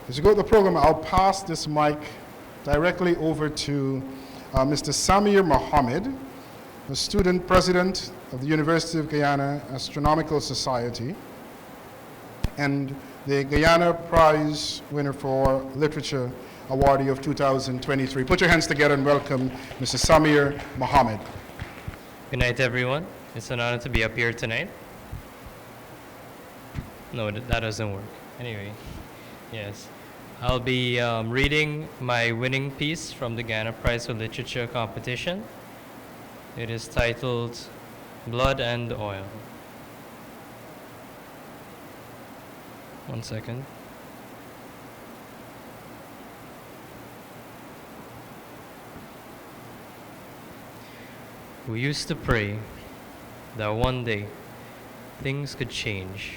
As you go to the program, I'll pass this mic directly over to Mr. Samir Mohamed, the student president of the University of Guyana Astronomical Society and the Guyana Prize winner for Literature Awardee of 2023. Put your hands together and welcome Mr. Samir Mohamed. Good night, everyone. It's an honor to be up here tonight. No, that doesn't work. Anyway, yes. I'll be reading my winning piece from the Guyana Prize for Literature competition. It is titled Blood and Oil. One second. We used to pray that one day things could change,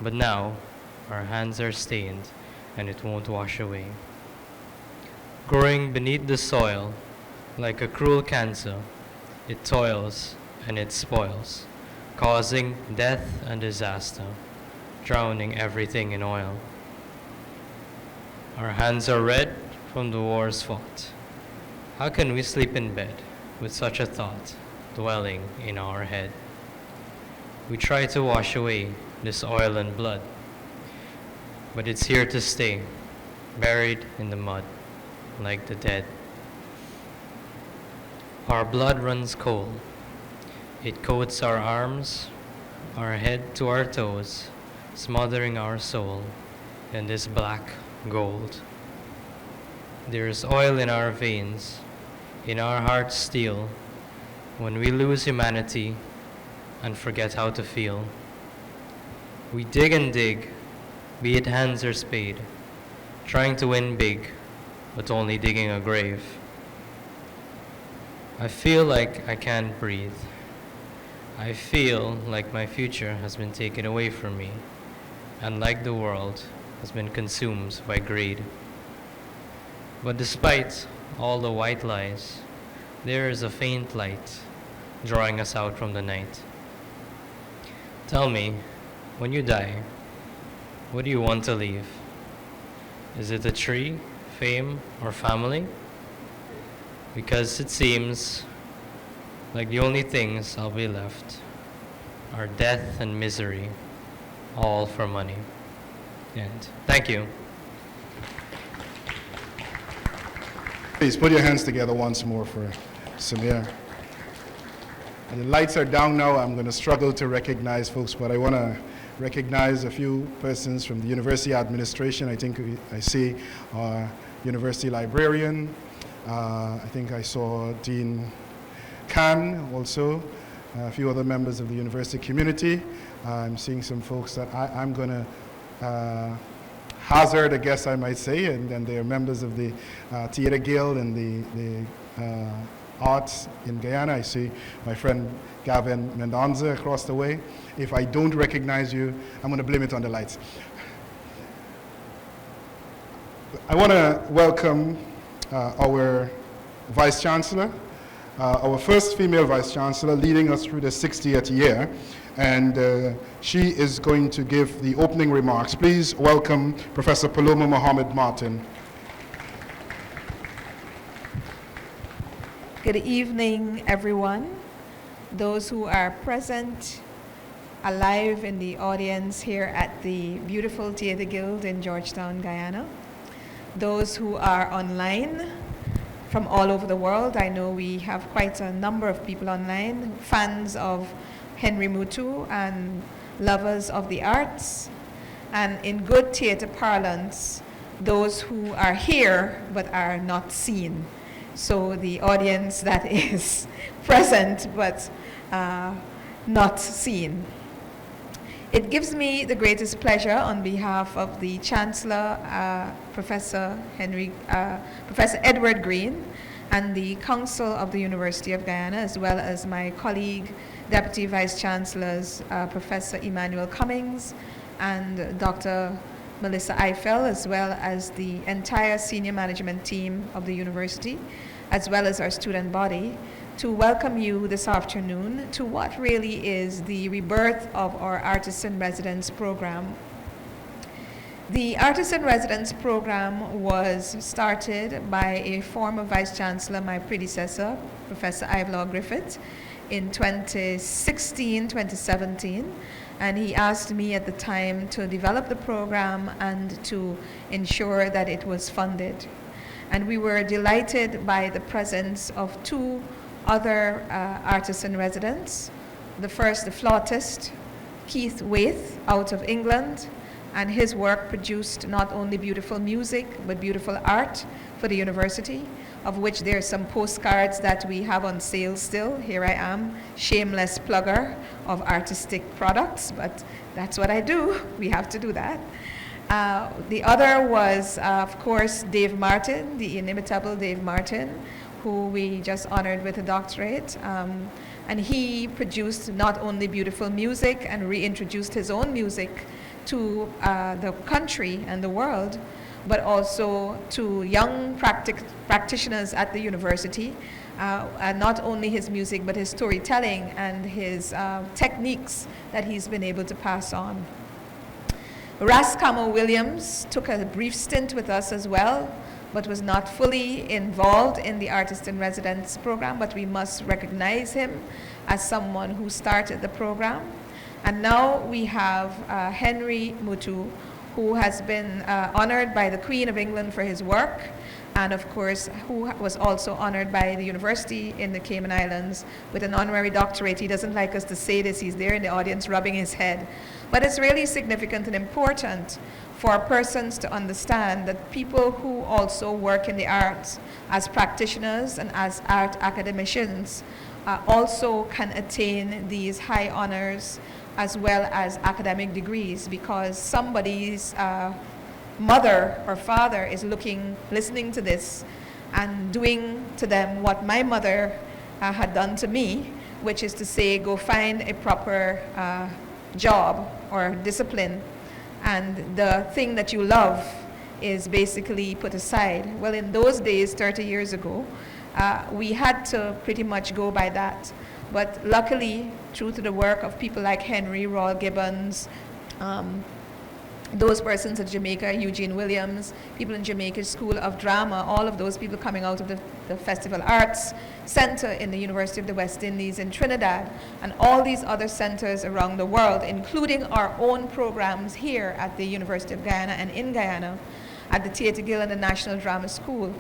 but now our hands are stained and it won't wash away. Growing beneath the soil like a cruel cancer, it toils and it spoils, causing death and disaster, drowning everything in oil. Our hands are red from the wars fought. How can we sleep in bed with such a thought dwelling in our head? We try to wash away this oil and blood, but it's here to stay, buried in the mud like the dead. Our blood runs cold. It coats our arms, our head to our toes, smothering our soul in this black gold. There is oil in our veins, in our hearts steel, when we lose humanity and forget how to feel. We dig and dig, be it hands or spade, trying to win big, but only digging a grave. I feel like I can't breathe. I feel like my future has been taken away from me, and like the world has been consumed by greed. But despite all the white lies, there is a faint light drawing us out from the night. Tell me, when you die, what do you want to leave? Is it a tree, fame, or family? Because it seems like the only things I'll be left are death and misery, all for money. And thank you. Please put your hands together once more for Samir. And the lights are down now. I'm going to struggle to recognize folks, but I want to recognize a few persons from the university administration. I think I see our university librarian. I think I saw Dean Khan also, a few other members of the university community. I'm seeing some folks that I'm going to hazard, I guess I might say, and then they are members of the Theatre Guild and the arts in Guyana. I see my friend Gavin Mendonza across the way. If I don't recognize you, I'm going to blame it on the lights. I want to welcome our Vice-Chancellor, our first female Vice-Chancellor, leading us through the 60th year. And she is going to give the opening remarks. Please welcome Professor Paloma Mohamed Martin. Good evening, everyone. Those who are present alive in the audience here at the beautiful Theatre Guild in Georgetown, Guyana. Those who are online from all over the world. I know we have quite a number of people online, fans of Henry Muttoo and lovers of the arts. And in good theatre parlance, those who are here but are not seen. So the audience that is present but not seen. It gives me the greatest pleasure on behalf of the Chancellor, Professor Edward Green, and the Council of the University of Guyana, as well as my colleague, Deputy Vice-Chancellors, Professor Emmanuel Cummings and Dr. Melissa Eiffel, as well as the entire senior management team of the university, as well as our student body, to welcome you this afternoon to what really is the rebirth of our Artists in Residence program. The Artist in Residence program was started by a former Vice-Chancellor, my predecessor, Professor Ivelaw Griffith, in 2016, 2017. And he asked me at the time to develop the program and to ensure that it was funded. And we were delighted by the presence of two other artists in residence. The first, the flautist, Keith Waith, out of England, and his work produced not only beautiful music, but beautiful art for the university, of which there are some postcards that we have on sale still. Here I am, shameless plugger of artistic products, but that's what I do. We have to do that. The other was, of course, Dave Martin, the inimitable Dave Martin, who we just honored with a doctorate. And he produced not only beautiful music and reintroduced his own music to the country and the world, but also to young practitioners at the university. And not only his music, but his storytelling and his techniques that he's been able to pass on. Rascamo Williams took a brief stint with us as well, but was not fully involved in the Artist in Residence program, but we must recognize him as someone who started the program. And now we have Henry Muttoo, who has been honored by the Queen of England for his work, and of course, who was also honored by the university in the Cayman Islands with an honorary doctorate. He doesn't like us to say this, he's there in the audience rubbing his head. But it's really significant and important for persons to understand that people who also work in the arts as practitioners and as art academicians also can attain these high honors as well as academic degrees, because somebody's mother or father is listening to this and doing to them what my mother had done to me, which is to say, go find a proper job or discipline, and the thing that you love is basically put aside. Well, in those days, 30 years ago, we had to pretty much go by that. But luckily, through to the work of people like Henry, Royal Gibbons, those persons in Jamaica, Eugene Williams, people in Jamaica's School of Drama, all of those people coming out of the Festival Arts Center in the University of the West Indies in Trinidad, and all these other centers around the world, including our own programs here at the University of Guyana and in Guyana, at the Theatre Guild and the National Drama School.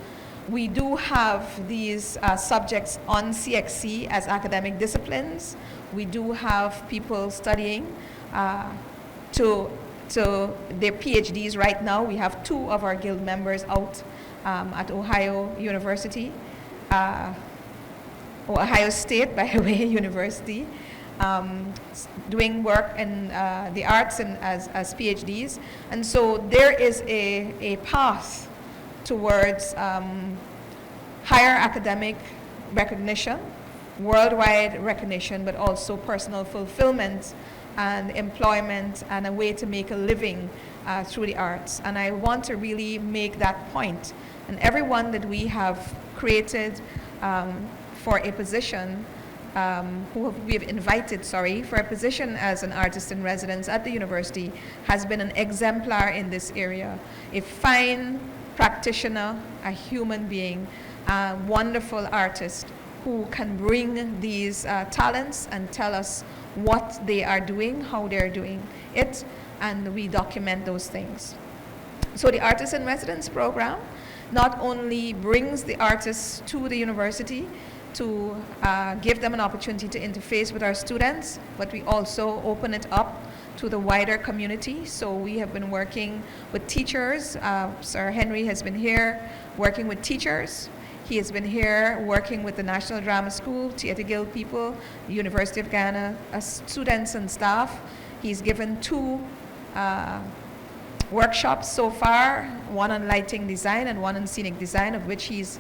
We do have these subjects on CXC as academic disciplines. We do have people studying to their PhDs right now. We have two of our guild members out at Ohio University, Ohio State, by the way, University, doing work in the arts and as PhDs. And so there is a path towards higher academic recognition, worldwide recognition, but also personal fulfillment and employment and a way to make a living through the arts. And I want to really make that point. And everyone that we have created for a position, we have invited, for a position as an artist in residence at the university has been an exemplar in this area. A fine practitioner, a human being, a wonderful artist who can bring these talents and tell us what they are doing, how they're doing it, and we document those things. So the Artist in Residence program not only brings the artists to the university to give them an opportunity to interface with our students, but we also open it up to the wider community. So we have been working with teachers. Sir Henry has been here working with teachers. He has been here working with the National Drama School, Theatre Guild people, the University of Guyana, students and staff. He's given two workshops so far, one on lighting design and one on scenic design, of which he's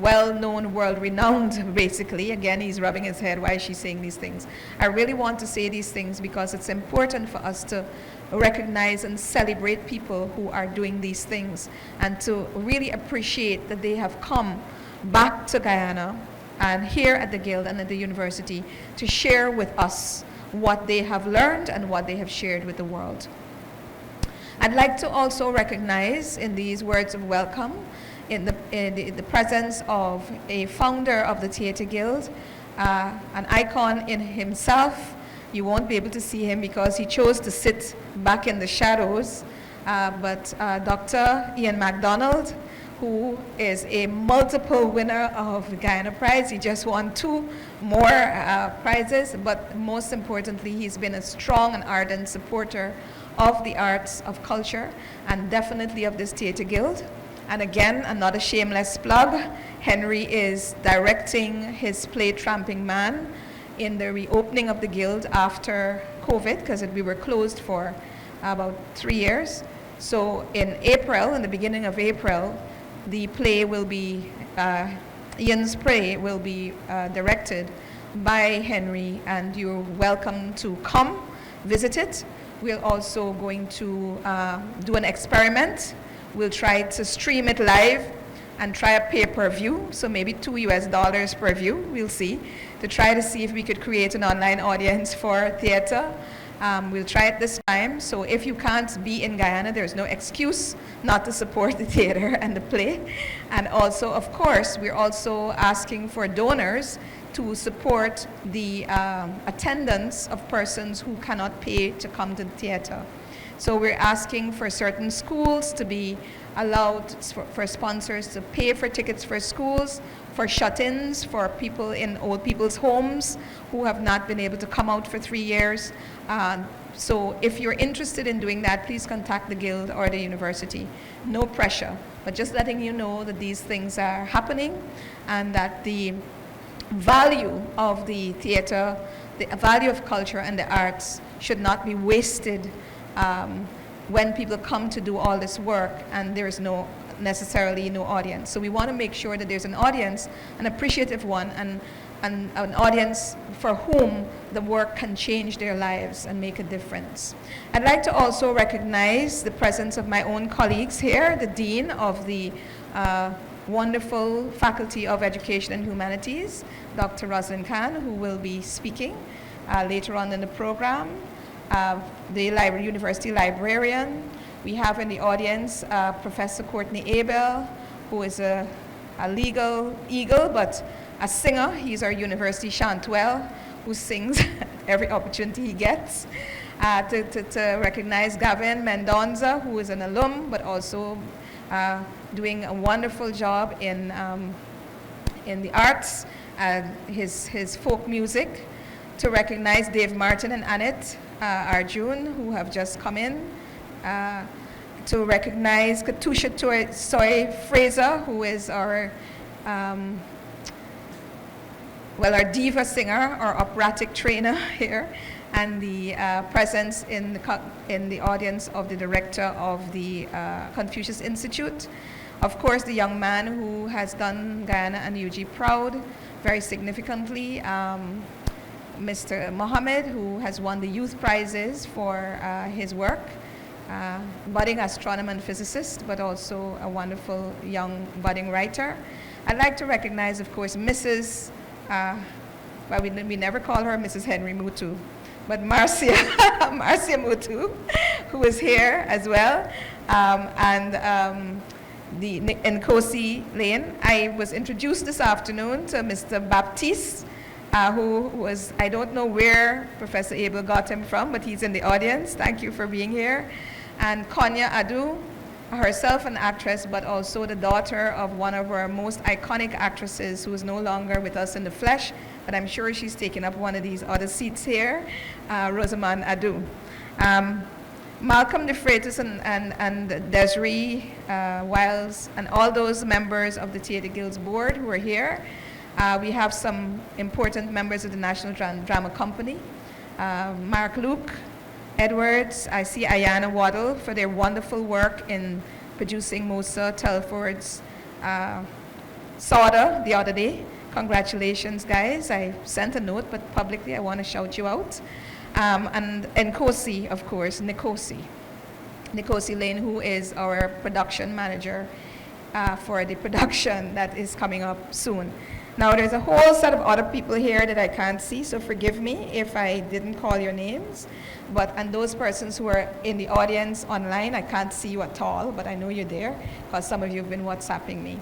well-known, world-renowned, basically. Again, he's rubbing his head, why is she saying these things? I really want to say these things because it's important for us to recognize and celebrate people who are doing these things and to really appreciate that they have come back to Guyana and here at the Guild and at the university to share with us what they have learned and what they have shared with the world. I'd like to also recognize in these words of welcome, in the presence of a founder of the Theatre Guild, an icon in himself. You won't be able to see him because he chose to sit back in the shadows, but Dr. Ian MacDonald, who is a multiple winner of the Guyana Prize. He just won 2 more prizes, but most importantly, he's been a strong and ardent supporter of the arts, of culture, and definitely of this Theatre Guild. And again, another shameless plug, Henry is directing his play Tramping Man in the reopening of the Guild after COVID, because we were closed for about 3 years. So in April, in the beginning of April, the play will be, Ian's play will be directed by Henry, and you're welcome to come visit it. We're also going to do an experiment. We'll try to stream it live and try a pay-per-view, so maybe $2 per view, we'll see, to try to see if we could create an online audience for theater. We'll try it this time, so if you can't be in Guyana, there's no excuse not to support the theater and the play. And also, of course, we're also asking for donors to support the attendance of persons who cannot pay to come to the theater. So we're asking for certain schools to be allowed, for sponsors to pay for tickets for schools, for shut-ins, for people in old people's homes who have not been able to come out for 3 years. So if you're interested in doing that, please contact the Guild or the university. No pressure, but just letting you know that these things are happening and that the value of the theater, the value of culture and the arts should not be wasted when people come to do all this work and there is necessarily no audience. So we want to make sure that there's an audience, an appreciative one, and an audience for whom the work can change their lives and make a difference. I'd like to also recognize the presence of my own colleagues here, the Dean of the wonderful Faculty of Education and Humanities, Dr. Roslin Khan, who will be speaking later on in the program. The university librarian. We have in the audience Professor Courtney Abel, who is a legal eagle, but a singer. He's our university chantuel, who sings every opportunity he gets. To recognize Gavin Mendonza, who is an alum, but also doing a wonderful job in the arts, his folk music. To recognize Dave Martin and Annette Arjun, who have just come in. To recognize Katusha Soy Fraser, who is our our diva singer, our operatic trainer here, and the presence in the audience of the director of the Confucius Institute. Of course, the young man who has done Guyana and UG proud very significantly, Mr. Mohamed, who has won the youth prizes for his work, budding astronomer and physicist, but also a wonderful young budding writer. I'd like to recognize, of course, Mrs. We never call her Mrs. Henry Muttoo, but Marcia Muttoo, who is here as well, the Nkosi Lane. I was introduced this afternoon to Mr. Baptiste, who was, I don't know where Professor Abel got him from, but he's in the audience. Thank you for being here. And Konya Adu, herself an actress, but also the daughter of one of our most iconic actresses who is no longer with us in the flesh, but I'm sure she's taken up one of these other seats here, Rosamond Adu. Malcolm De Freitas and Desiree Wiles, and all those members of the Theatre Guild's board who are here. We have some important members of the National Drama Company, Mark Luke, Edwards, I see Ayana Waddle for their wonderful work in producing Musa Telford's Soda the other day. Congratulations, guys. I sent a note, but publicly I want to shout you out. And Nkosi, of course, Nkosi Lane, who is our production manager for the production that is coming up soon. Now, there's a whole set of other people here that I can't see, so forgive me if I didn't call your names. And those persons who are in the audience online, I can't see you at all, but I know you're there because some of you have been WhatsApping me.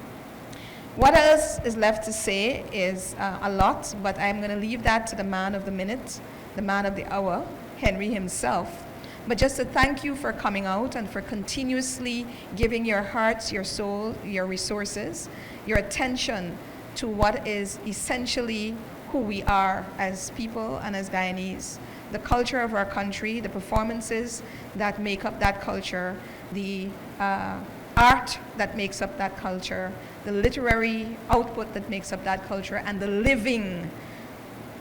What else is left to say is a lot, but I'm going to leave that to the man of the minute, the man of the hour, Henry himself. But just to thank you for coming out and for continuously giving your hearts, your soul, your resources, your attention to what is essentially who we are as people and as Guyanese. The culture of our country, the performances that make up that culture, the art that makes up that culture, the literary output that makes up that culture, and the living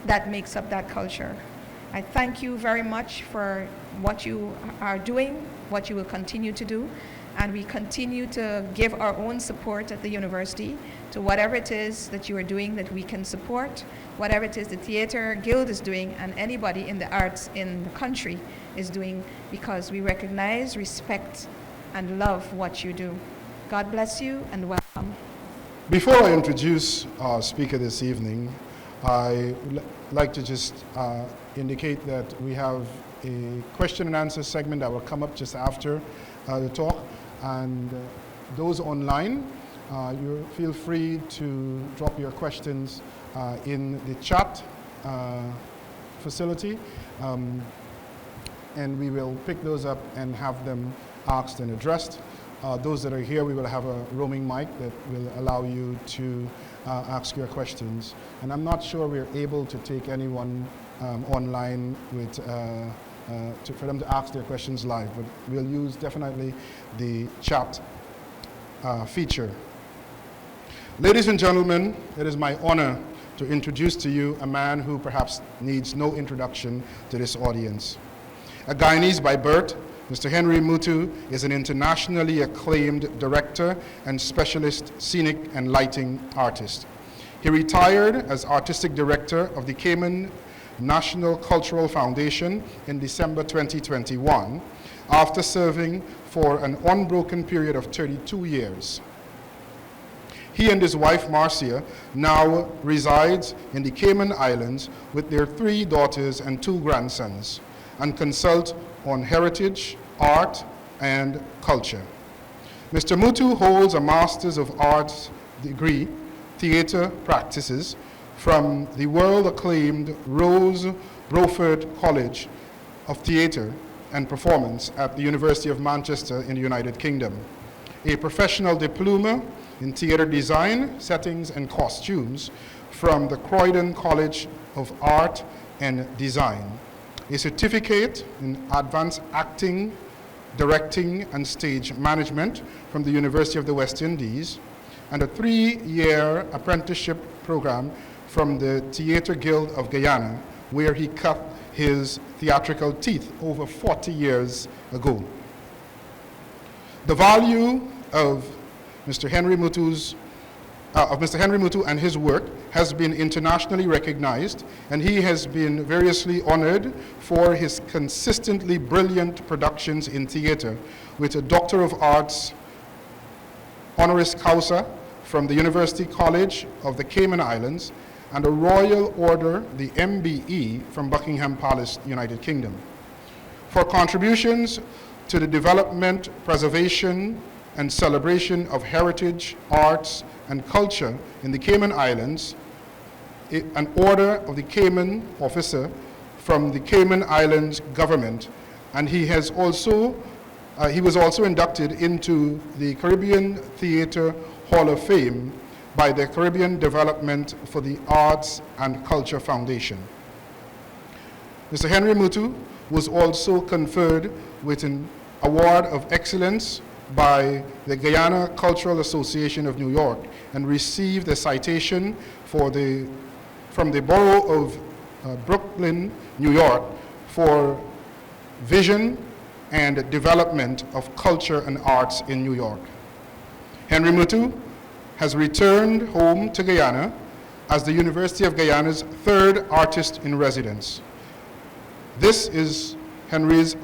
that makes up that culture. I thank you very much for what you are doing, what you will continue to do, and we continue to give our own support at the university to whatever it is that you are doing that we can support, whatever it is the Theatre Guild is doing, and anybody in the arts in the country is doing, because we recognize, respect, and love what you do. God bless you and welcome. Before I introduce our speaker this evening, I would like to just indicate that we have a question and answer segment that will come up just after the talk. And those online, you feel free to drop your questions in the chat facility, and we will pick those up and have them asked and addressed. Those that are here, we will have a roaming mic that will allow you to ask your questions. And I'm not sure we're able to take anyone online with, for them to ask their questions live, but we'll use definitely the chat feature. Ladies and gentlemen, it is my honor to introduce to you a man who perhaps needs no introduction to this audience. A Guyanese by birth, Mr. Henry Muttoo is an internationally acclaimed director and specialist scenic and lighting artist. He retired as artistic director of the Cayman National Cultural Foundation in December 2021 after serving for an unbroken period of 32 years. He and his wife Marcia now resides in the Cayman Islands with their 3 daughters and 2 grandsons and consult on heritage, art, and culture. Mr. Muttoo holds a Master's of Arts degree, Theatre Practices, from the world-acclaimed Rose Bruford College of Theatre and Performance at the University of Manchester in the United Kingdom, a professional diploma in theatre design, settings, and costumes from the Croydon College of Art and Design, a certificate in advanced acting, directing, and stage management from the University of the West Indies, and a 3-year apprenticeship program from the Theatre Guild of Guyana, where he cut his theatrical teeth over 40 years ago. The value of Mr. Henry Muttoo and his work has been internationally recognized, and he has been variously honored for his consistently brilliant productions in theater with a Doctor of Arts honoris causa from the University College of the Cayman Islands and a Royal Order, the MBE, from Buckingham Palace, United Kingdom. For contributions to the development, preservation, and celebration of heritage, arts, and culture in the Cayman Islands, an Order of the Cayman Officer from the Cayman Islands government, and he was also inducted into the Caribbean Theatre Hall of Fame by the Caribbean Development for the Arts and Culture Foundation. Mr. Henry Muttoo was also conferred with an Award of Excellence by the Guyana Cultural Association of New York and received a citation from the Borough of Brooklyn, New York, for vision and development of culture and arts in New York. Henry Muttoo has returned home to Guyana as the University of Guyana's 3rd artist in residence. This is Henry's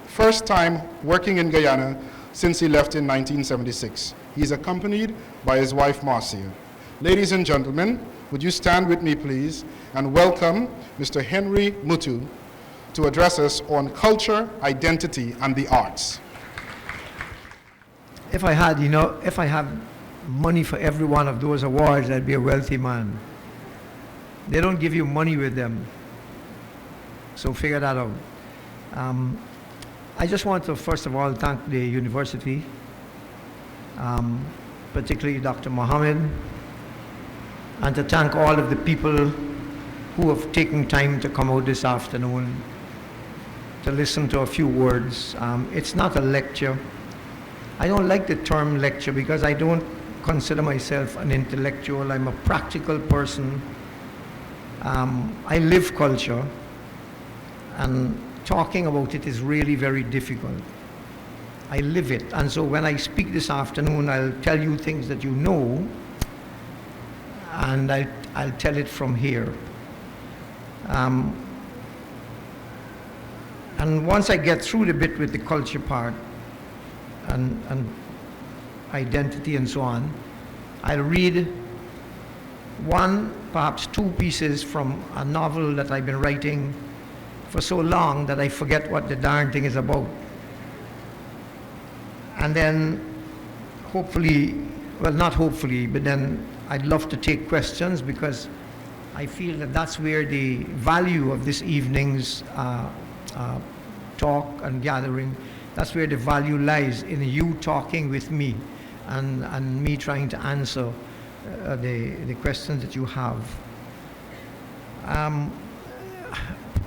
first time working in Guyana since he left in 1976. He is accompanied by his wife Marcia. Ladies and gentlemen, would you stand with me, please, and welcome Mr. Henry Muttoo to address us on culture, identity, and the arts. If I had money for every one of those awards, I'd be a wealthy man. They don't give you money with them, so figure that out. I just want to, first of all, thank the university, particularly Dr. Mohamed, and to thank all of the people who have taken time to come out this afternoon to listen to a few words. It's not a lecture. I don't like the term lecture because I don't consider myself an intellectual. I'm a practical person. I live culture, and talking about it is really very difficult. I live it, and so when I speak this afternoon, I'll tell you things that you know, and I'll tell it from here. And once I get through the bit with the culture part and identity and so on, I'll read one, perhaps two pieces from a novel that I've been writing for so long that I forget what the darn thing is about. And then hopefully, well, not hopefully, but then I'd love to take questions, because I feel that that's where the value of this evening's talk and gathering, that's where the value lies, in you talking with me and me trying to answer the questions that you have.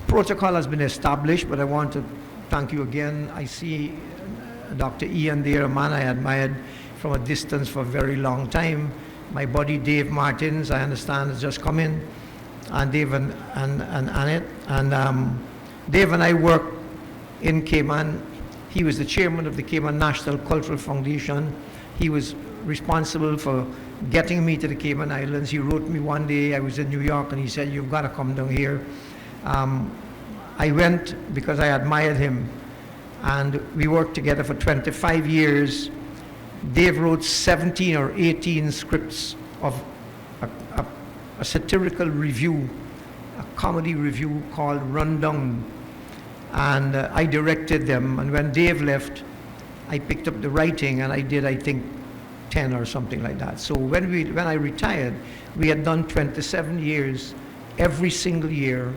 Protocol has been established, but I want to thank you again. I see Dr. Ian there, a man I admired from a distance for a very long time. My buddy Dave Martins, I understand, has just come in, and Dave and Annette. And Dave and I worked in Cayman. He was the chairman of the Cayman National Cultural Foundation. He was responsible for getting me to the Cayman Islands. He wrote me one day, I was in New York, and he said, "You've got to come down here." I went because I admired him, and we worked together for 25 years. Dave wrote 17 or 18 scripts of a satirical review, a comedy review called Rundown, and I directed them. And when Dave left, I picked up the writing, and I did, I think, 10 or something like that. So when I retired, we had done 27 years, every single year,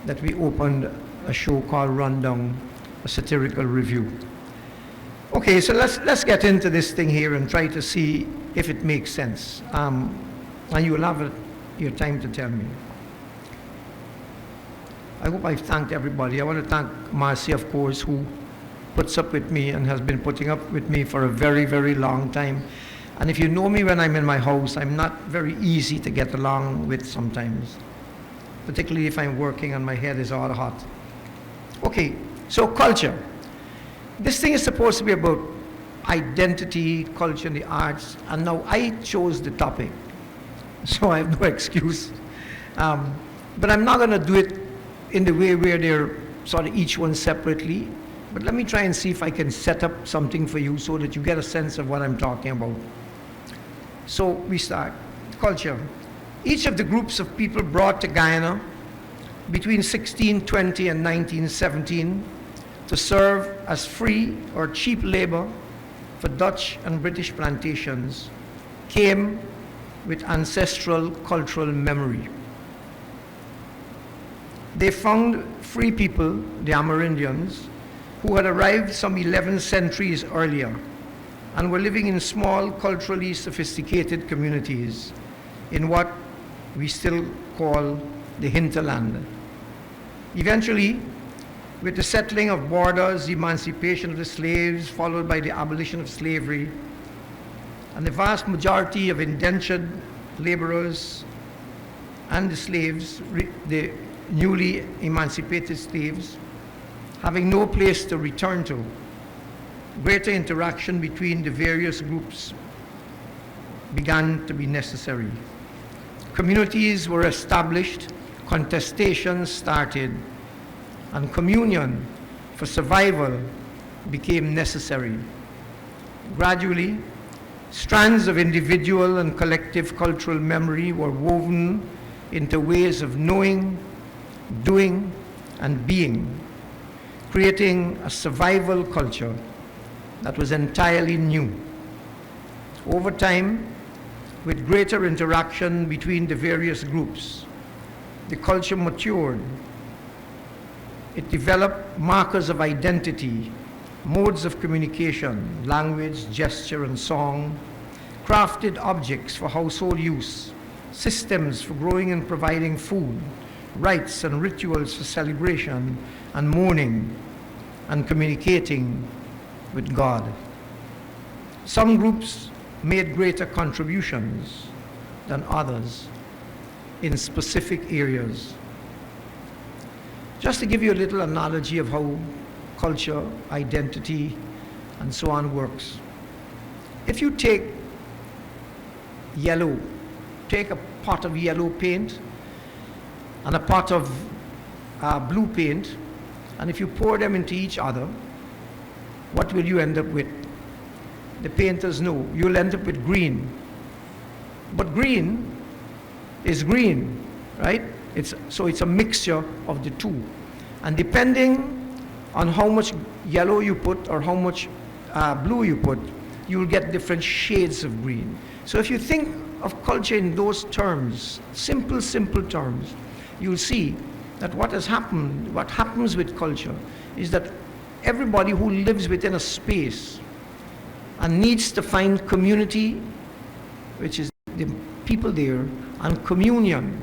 that we opened a show called Rundown, a satirical review. Okay, so let's get into this thing here and try to see if it makes sense. And you will have your time to tell me. I hope I've thanked everybody. I want to thank Marcy, of course, who puts up with me and has been putting up with me for a very, very long time. And if you know me when I'm in my house, I'm not very easy to get along with sometimes, particularly if I'm working and my head is all hot. Okay, so culture. This thing is supposed to be about identity, culture, and the arts, and now I chose the topic, so I have no excuse. But I'm not going to do it in the way where they're sort of each one separately, but let me try and see if I can set up something for you so that you get a sense of what I'm talking about. So we start. Culture. Each of the groups of people brought to Guyana between 1620 and 1917 to serve as free or cheap labor for Dutch and British plantations came with ancestral cultural memory. They found free people, the Amerindians, who had arrived some 11 centuries earlier and were living in small, culturally sophisticated communities in what we still call the hinterland. Eventually, with the settling of borders, the emancipation of the slaves, followed by the abolition of slavery, and the vast majority of indentured laborers and the slaves, the newly emancipated slaves, having no place to return to, greater interaction between the various groups began to be necessary. Communities were established, contestations started, and communion for survival became necessary. Gradually, Strands of individual and collective cultural memory were woven into ways of knowing, doing, and being, creating a survival culture that was entirely new. Over time, with greater interaction between the various groups, the culture matured. It developed markers of identity, modes of communication, language, gesture, and song, crafted objects for household use, systems for growing and providing food, rites and rituals for celebration and mourning and communicating with God. Some groups made greater contributions than others in specific areas. Just to give you a little analogy of how culture, identity, and so on works. If you take yellow, take a pot of yellow paint and a pot of blue paint, and if you pour them into each other, what will you end up with? The painters know. You'll end up with green. But green is green, right? So it's a mixture of the two. And depending on how much yellow you put or how much blue you put, you'll get different shades of green. So if you think of culture in those terms, simple terms, you'll see that what happens with culture is that everybody who lives within a space and needs to find community, which is the people there, and communion.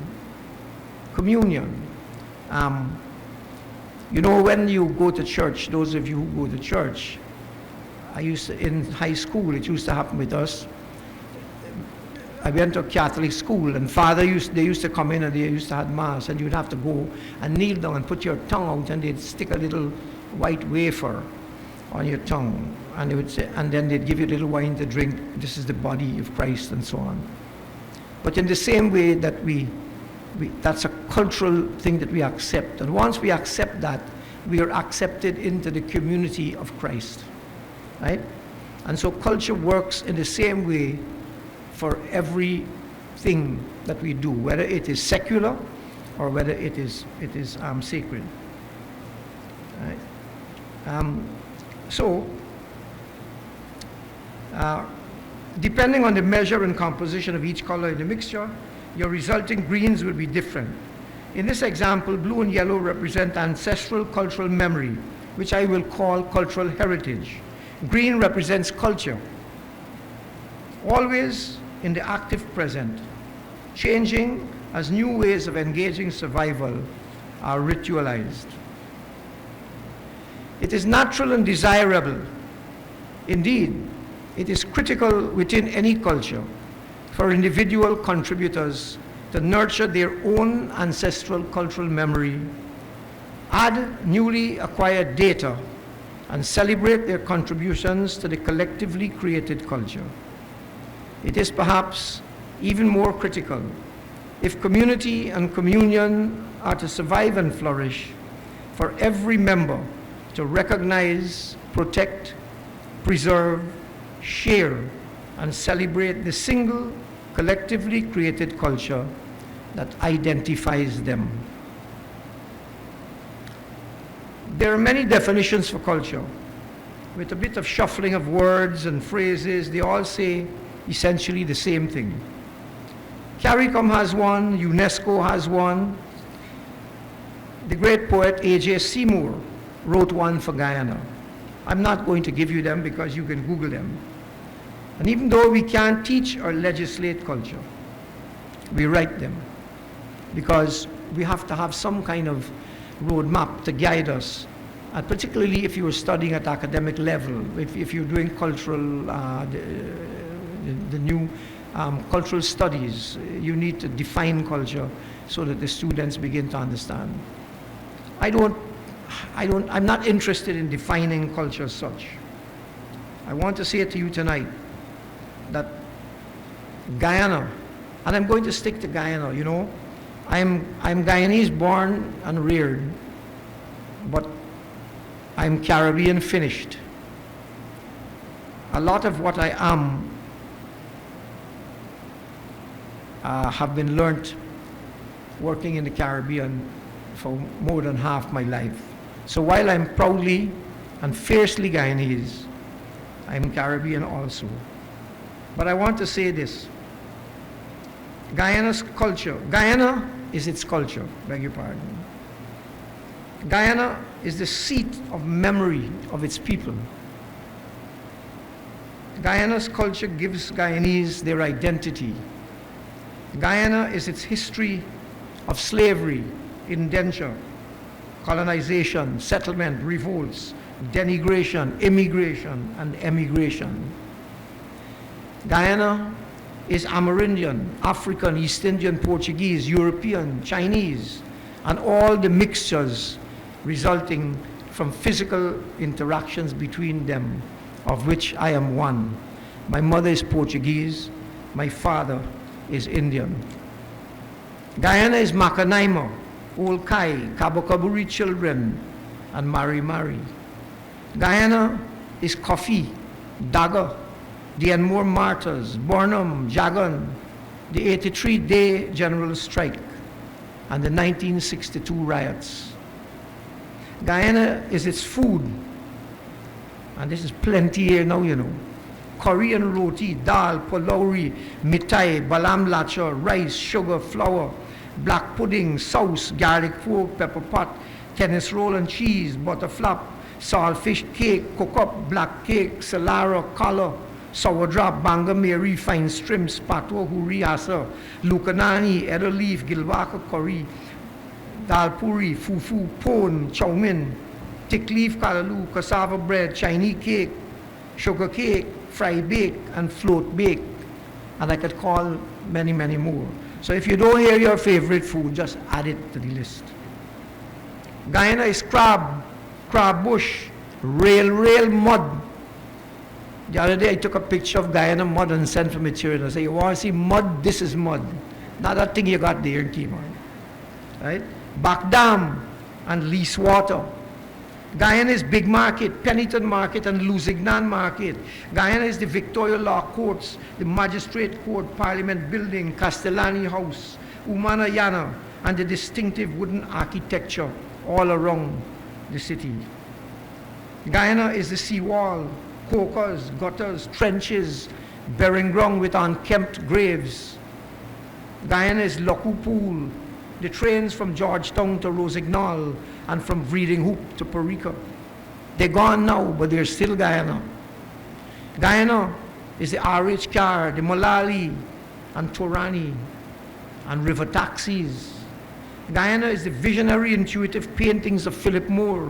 You know, when you go to church, those of you who go to church, in high school, it used to happen with us. I went to a Catholic school, and they used to come in and they used to have mass, and you'd have to go and kneel down and put your tongue out, and they'd stick a little white wafer on your tongue, and they would say, and then they'd give you a little wine to drink. This is the body of Christ, and so on. But in the same way that that's a cultural thing that we accept, and once we accept that, we are accepted into the community of Christ, right? And so culture works in the same way for everything that we do, whether it is secular or whether it is sacred, right? Depending on the measure and composition of each color in the mixture, your resulting greens will be different. In this example, blue and yellow represent ancestral cultural memory, which I will call cultural heritage. Green represents culture, always in the active present, changing as new ways of engaging survival are ritualized. It is natural and desirable. Indeed, it is critical within any culture for individual contributors to nurture their own ancestral cultural memory, add newly acquired data, and celebrate their contributions to the collectively created culture. It is perhaps even more critical if community and communion are to survive and flourish, for every member to recognize, protect, preserve, share, and celebrate the single, collectively created culture that identifies them. There are many definitions for culture. With a bit of shuffling of words and phrases, they all say essentially the same thing. CARICOM has one, UNESCO has one. The great poet A.J. Seymour wrote one for Guyana. I'm not going to give you them because you can Google them. And even though we can't teach or legislate culture, we write them because we have to have some kind of roadmap to guide us, and particularly if you are studying at academic level, if you're doing cultural, the new cultural studies, you need to define culture so that the students begin to understand. I'm not interested in defining culture as such. I want to say to you tonight that Guyana, and I'm going to stick to Guyana, you know, I'm Guyanese born and reared, but I'm Caribbean finished. A lot of what I am have been learnt working in the Caribbean for more than half my life. So while I'm proudly and fiercely Guyanese, I'm Caribbean also. But I want to say this. Guyana's culture, Guyana is its culture, beg your pardon. Guyana is the seat of memory of its people. Guyana's culture gives Guyanese their identity. Guyana is its history of slavery, indenture, colonization, settlement, revolts, denigration, immigration, and emigration. Guyana is Amerindian, African, East Indian, Portuguese, European, Chinese, and all the mixtures resulting from physical interactions between them, of which I am one. My mother is Portuguese, my father is Indian. Guyana is Makanaima, Old Kai, Kabakaburi children, and Mari Mari. Guyana is Kofi, Daga, the Enmore Martyrs, Burnham, Jagan, the 83-day general strike, and the 1962 riots. Guyana is its food, and this is plenty here now, you know. Korean roti, dal, pulauri, mitai, balam lacha, rice, sugar, flour, black pudding, sauce, garlic pork, pepper pot, tennis roll and cheese, butter flap, saltfish cake, cook-up, black cake, salara, collar, sour drop, banga mary, fine shrimps, patwa, huri asa, lukanani, edder leaf, gilwaka curry, dal puri, fufu, pone, chow mein, thick leaf kalalu, cassava bread, Chinese cake, sugar cake, fry bake, and float bake. And I could call many, many more. So if you don't hear your favorite food, just add it to the list. Guyana is crab, crab bush, rail mud. The other day I took a picture of Guyana mud and sent for material. I said, you want to see mud? This is mud. Not that thing you got there in Timor. Right? Back Dam and Lease Water. Guyana is Big Market, Peniton Market, and Lusignan Market. Guyana is the Victoria Law Courts, the Magistrate Court, Parliament Building, Castellani House, Umanayana, and the distinctive wooden architecture all around the city. Guyana is the seawall, cocas, gutters, trenches, bearing ground with unkempt graves. Guyana is Loku Pool, the trains from Georgetown to Rosignol and from Breeding Hoop to Perica. They're gone now, but they're still Guyana. Guyana is the RH car, the Malali and Torani and river taxis. Guyana is the visionary, intuitive paintings of Philip Moore,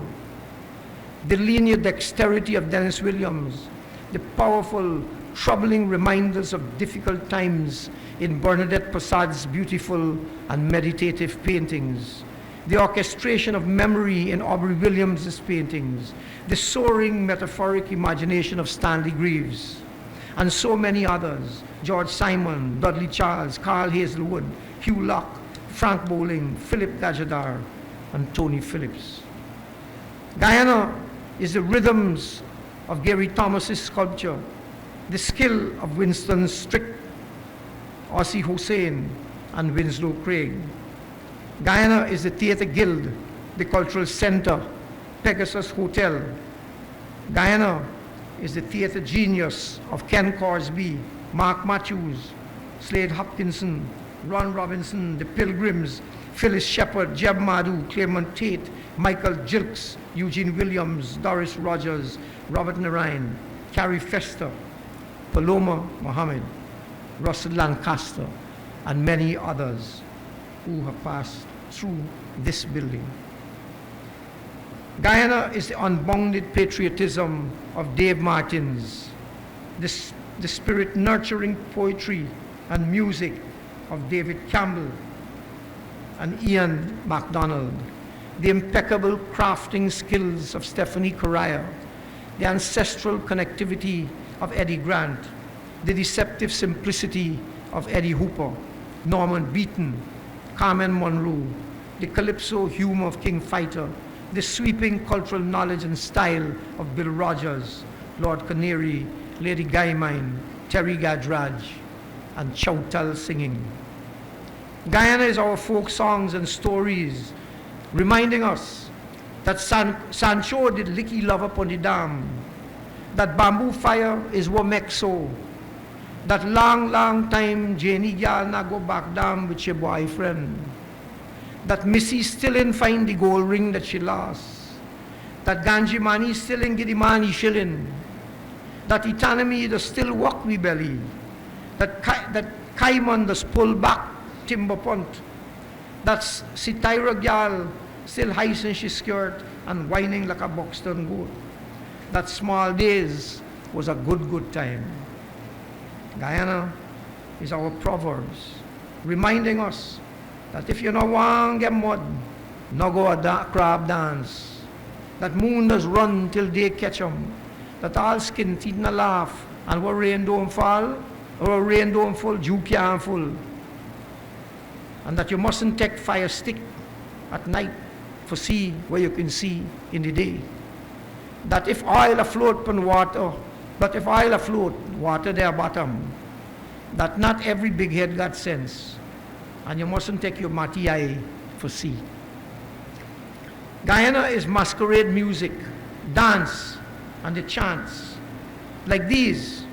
the linear dexterity of Dennis Williams, the powerful, troubling reminders of difficult times in Bernadette Possad's beautiful and meditative paintings, the orchestration of memory in Aubrey Williams' paintings, the soaring metaphoric imagination of Stanley Greaves, and so many others, George Simon, Dudley Charles, Carl Hazelwood, Hugh Locke, Frank Bowling, Philip Gajadar, and Tony Phillips. Guyana is the rhythms of Gary Thomas's sculpture, the skill of Winston Strick, Ossie Hossain, and Winslow Craig. Guyana is the Theatre Guild, the Cultural Center, Pegasus Hotel. Guyana is the theatre genius of Ken Corsby, Mark Matthews, Slade Hopkinson, Ron Robinson, The Pilgrims, Phyllis Shepard, Jeb Madhu, Claremont Tate, Michael Gilkes, Eugene Williams, Doris Rogers, Robert Narayan, Carrie Fester, Paloma Mohamed, Russell Lancaster, and many others who have passed through this building. Guyana is the unbounded patriotism of Dave Martins, the spirit-nurturing poetry and music of David Campbell and Ian MacDonald, the impeccable crafting skills of Stephanie Correa, the ancestral connectivity of Eddie Grant, the deceptive simplicity of Eddie Hooper, Norman Beaton, Carmen Monroe, the calypso humor of King Fighter, the sweeping cultural knowledge and style of Bill Rogers, Lord Canary, Lady Gaimine, Terry Gadraj, and Chowtal singing. Guyana is our folk songs and stories, reminding us that Sancho did licky love upon the dam, that bamboo fire is what makes so, that long, long time Janie gal na go back down with your boyfriend, that Missy still in find the gold ring that she lost, that Ganjimani still in get the money shilling, that Itanami does still walk we belly, that Kaimon does pull back timber punt, that Sitaira gal still hicing she skirt and whining like a Buxton goat, that small days was a good time. Guyana is our proverbs, reminding us that if you no want get mud, no go a crab dance, that moon does run till day catch 'em, that all skin teeth na laugh, and where rain don't fall, or rain don't fall, dew can't fall, and that you mustn't take fire stick at night for see where you can see in the day, that if oil afloat upon water, but if oil afloat, water their bottom, that not every big head got sense, and you mustn't take your mati eye for see. Guyana is masquerade music, dance, and the chants, like these.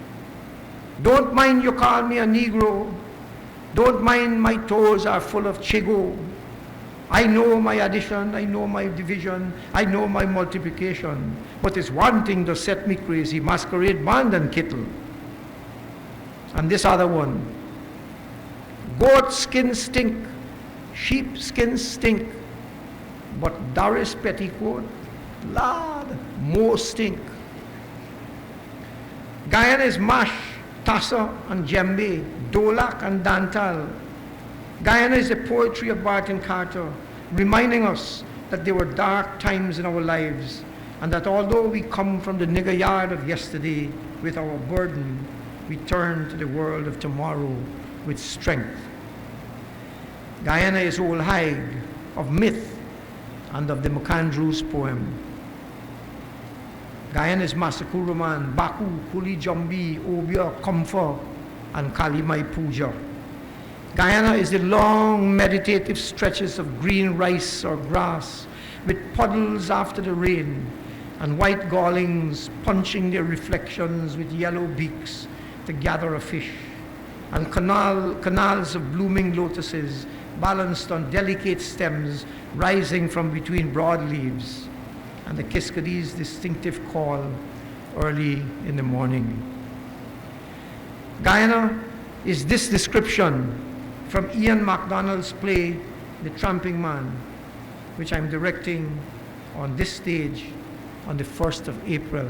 Don't mind you call me a Negro, don't mind my toes are full of chigo. I know my addition, I know my division, I know my multiplication, but it's one thing to set me crazy, masquerade band and kittle. And this other one, goat skin stink, sheep skin stink, but Doris petticoat, Lord, more stink. Guyana is mash, tassa and djembe, dolak and dantal. Guyana is the poetry of Barton Carter, reminding us that there were dark times in our lives, and that although we come from the nigger yard of yesterday with our burden, we turn to the world of tomorrow with strength. Guyana is old hide of myth and of the Macandrews poem. Guyana is Masakuruman, Baku, Kuli Jambi, Obia, Comfort, and Kalimai Puja. Guyana is the long meditative stretches of green rice or grass with puddles after the rain and white gallings punching their reflections with yellow beaks to gather a fish, and canals of blooming lotuses balanced on delicate stems rising from between broad leaves, and the Kiskadee's distinctive call early in the morning. Guyana is this description from Ian MacDonald's play, The Tramping Man, which I'm directing on this stage on the 1st of April.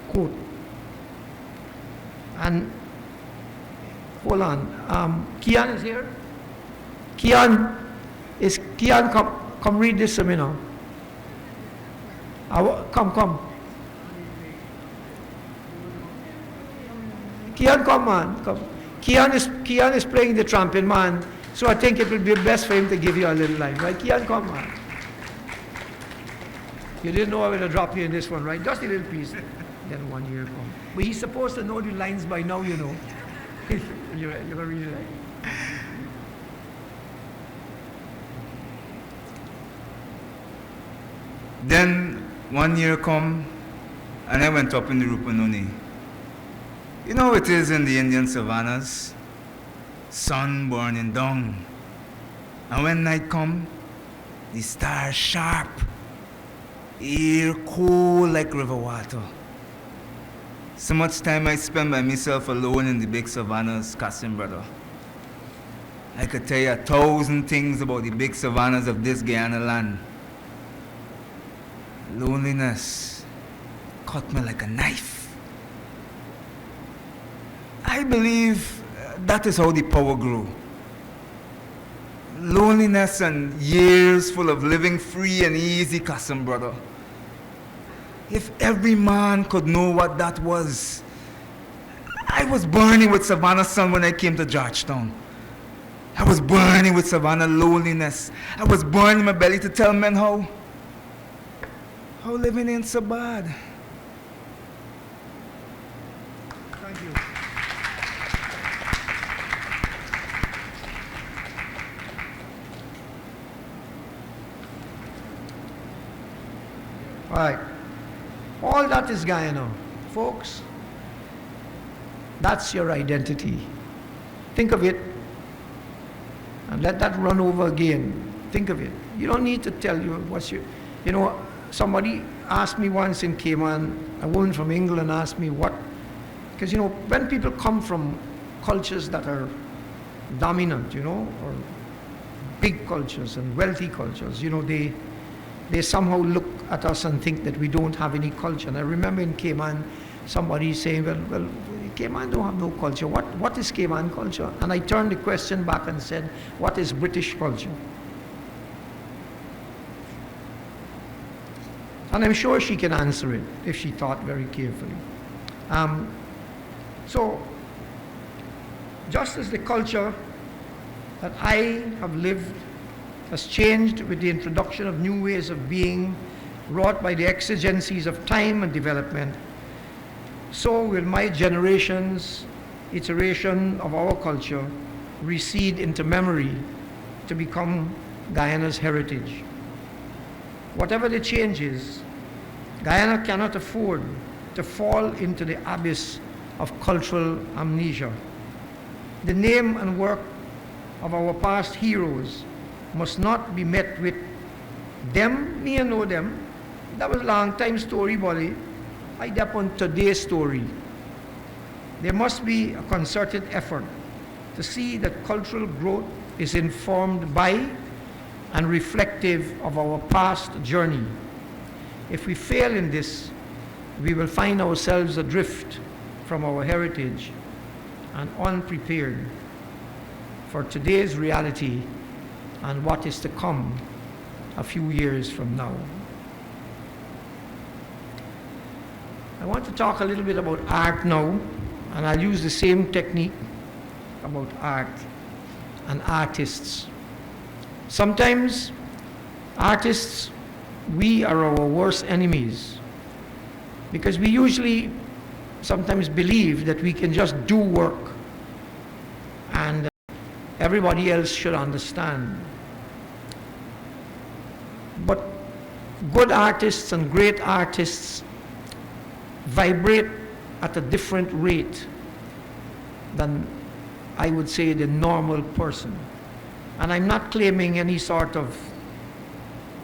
Quote, and hold on, Kian is here? Kian, come read this seminar. Come. Kian, come man, come. Kian is playing the Tramping Man, so I think it will be best for him to give you a little line, right? Kian, come on. You didn't know I would have dropped you in this one, right? Just a little piece. Then 1 year come. But he's supposed to know the lines by now, you know. You're going to read it. Then 1 year come, and I went up in the Rupununi. You know how it is in the Indian savannas, sun burning down. And when night come, the stars sharp, air cool like river water. So much time I spend by myself alone in the big savannas, Kasim brother. I could tell you 1,000 things about the big savannas of this Guyana land. Loneliness cut me like a knife. I believe that is how the power grew. Loneliness and years full of living free and easy, Kasim brother. If every man could know what that was. I was burning with Savannah sun when I came to Georgetown. I was burning with Savannah loneliness. I was burning my belly to tell men how living ain't so bad. Thank you. All right. All that is Guyana. Folks, that's your identity. Think of it and let that run over again. Think of it. You don't need to tell you what's your, you know, somebody asked me once in Cayman, a woman from England asked me what, because you know, when people come from cultures that are dominant, you know, or big cultures and wealthy cultures, you know, they somehow look at us and think that we don't have any culture. And I remember in Cayman, somebody saying, well, Cayman don't have no culture. What is Cayman culture? And I turned the question back and said, what is British culture? And I'm sure she can answer it if she thought very carefully. So, just as the culture that I have lived has changed with the introduction of new ways of being wrought by the exigencies of time and development, so will my generation's iteration of our culture recede into memory to become Guyana's heritage. Whatever the changes, Guyana cannot afford to fall into the abyss of cultural amnesia. The name and work of our past heroes must not be met with them, me and know them. That was a long time story, buddy. I dep on today's story. There must be a concerted effort to see that cultural growth is informed by and reflective of our past journey. If we fail in this, we will find ourselves adrift from our heritage and unprepared for today's reality and what is to come a few years from now. I want to talk a little bit about art now, and I'll use the same technique about art and artists. Sometimes artists, we are our worst enemies because we usually sometimes believe that we can just do work and everybody else should understand. But good artists and great artists vibrate at a different rate than, I would say, the normal person. And I'm not claiming any sort of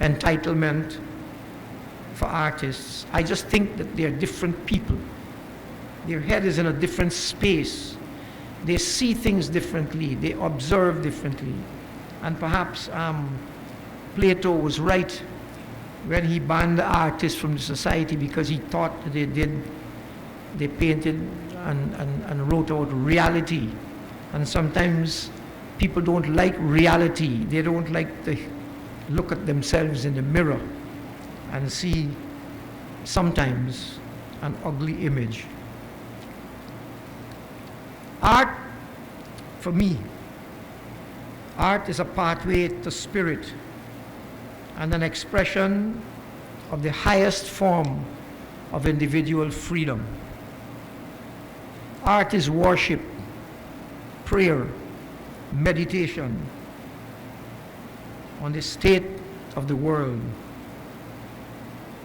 entitlement for artists. I just think that they're different people. Their head is in a different space. They see things differently. They observe differently. And perhaps Plato was right when he banned the artists from the society because he thought that they painted and wrote out reality. And sometimes people don't like reality. They don't like to look at themselves in the mirror and see sometimes an ugly image. Art, for me, art is a pathway to spirit and an expression of the highest form of individual freedom. Art is worship, prayer, meditation on the state of the world.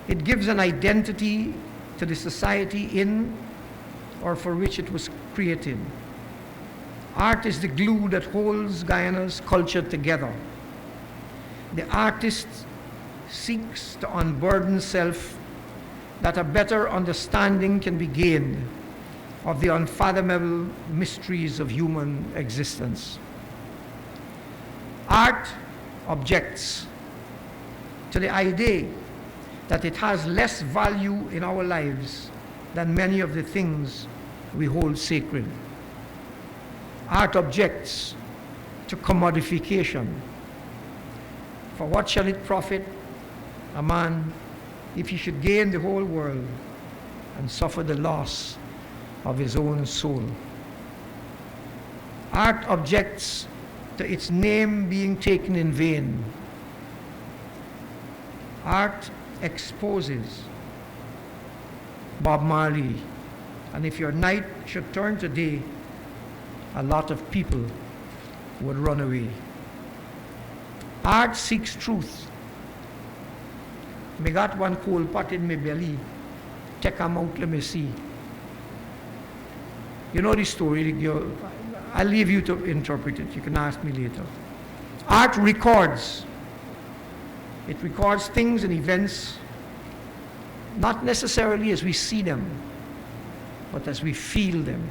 It gives an identity to the society in or for which it was created. Art is the glue that holds Guyana's culture together. The artist seeks to unburden self that a better understanding can be gained of the unfathomable mysteries of human existence. Art objects to the idea that it has less value in our lives than many of the things we hold sacred. Art objects to commodification. For what shall it profit a man if he should gain the whole world and suffer the loss of his own soul? Art objects to its name being taken in vain. Art exposes Bob Marley, and if your night should turn to day, a lot of people would run away. Art seeks truth. Me got one coal pot in my belly. Take 'em out, let me see. You know the story. I'll leave you to interpret it. You can ask me later. Art records. It records things and events, not necessarily as we see them, but as we feel them.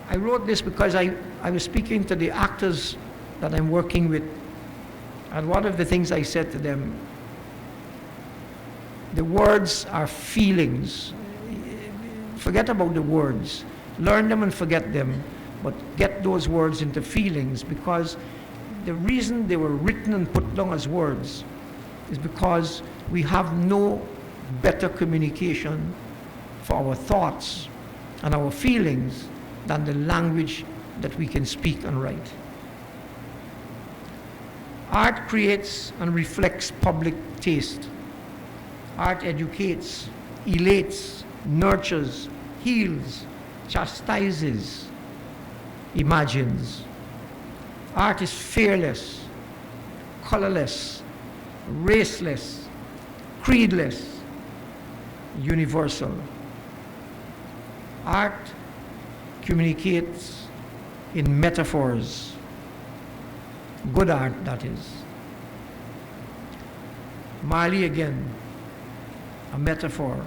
I wrote this because I was speaking to the actors that I'm working with, and one of the things I said to them, the words are feelings. Forget about the words. Learn them and forget them, but get those words into feelings, because the reason they were written and put down as words is because we have no better communication for our thoughts and our feelings than the language that we can speak and write. Art creates and reflects public taste. Art educates, elates, nurtures, heals, chastises, imagines. Art is fearless, colorless, raceless, creedless, universal. Art communicates in metaphors. Good art, that is. Marley again, a metaphor.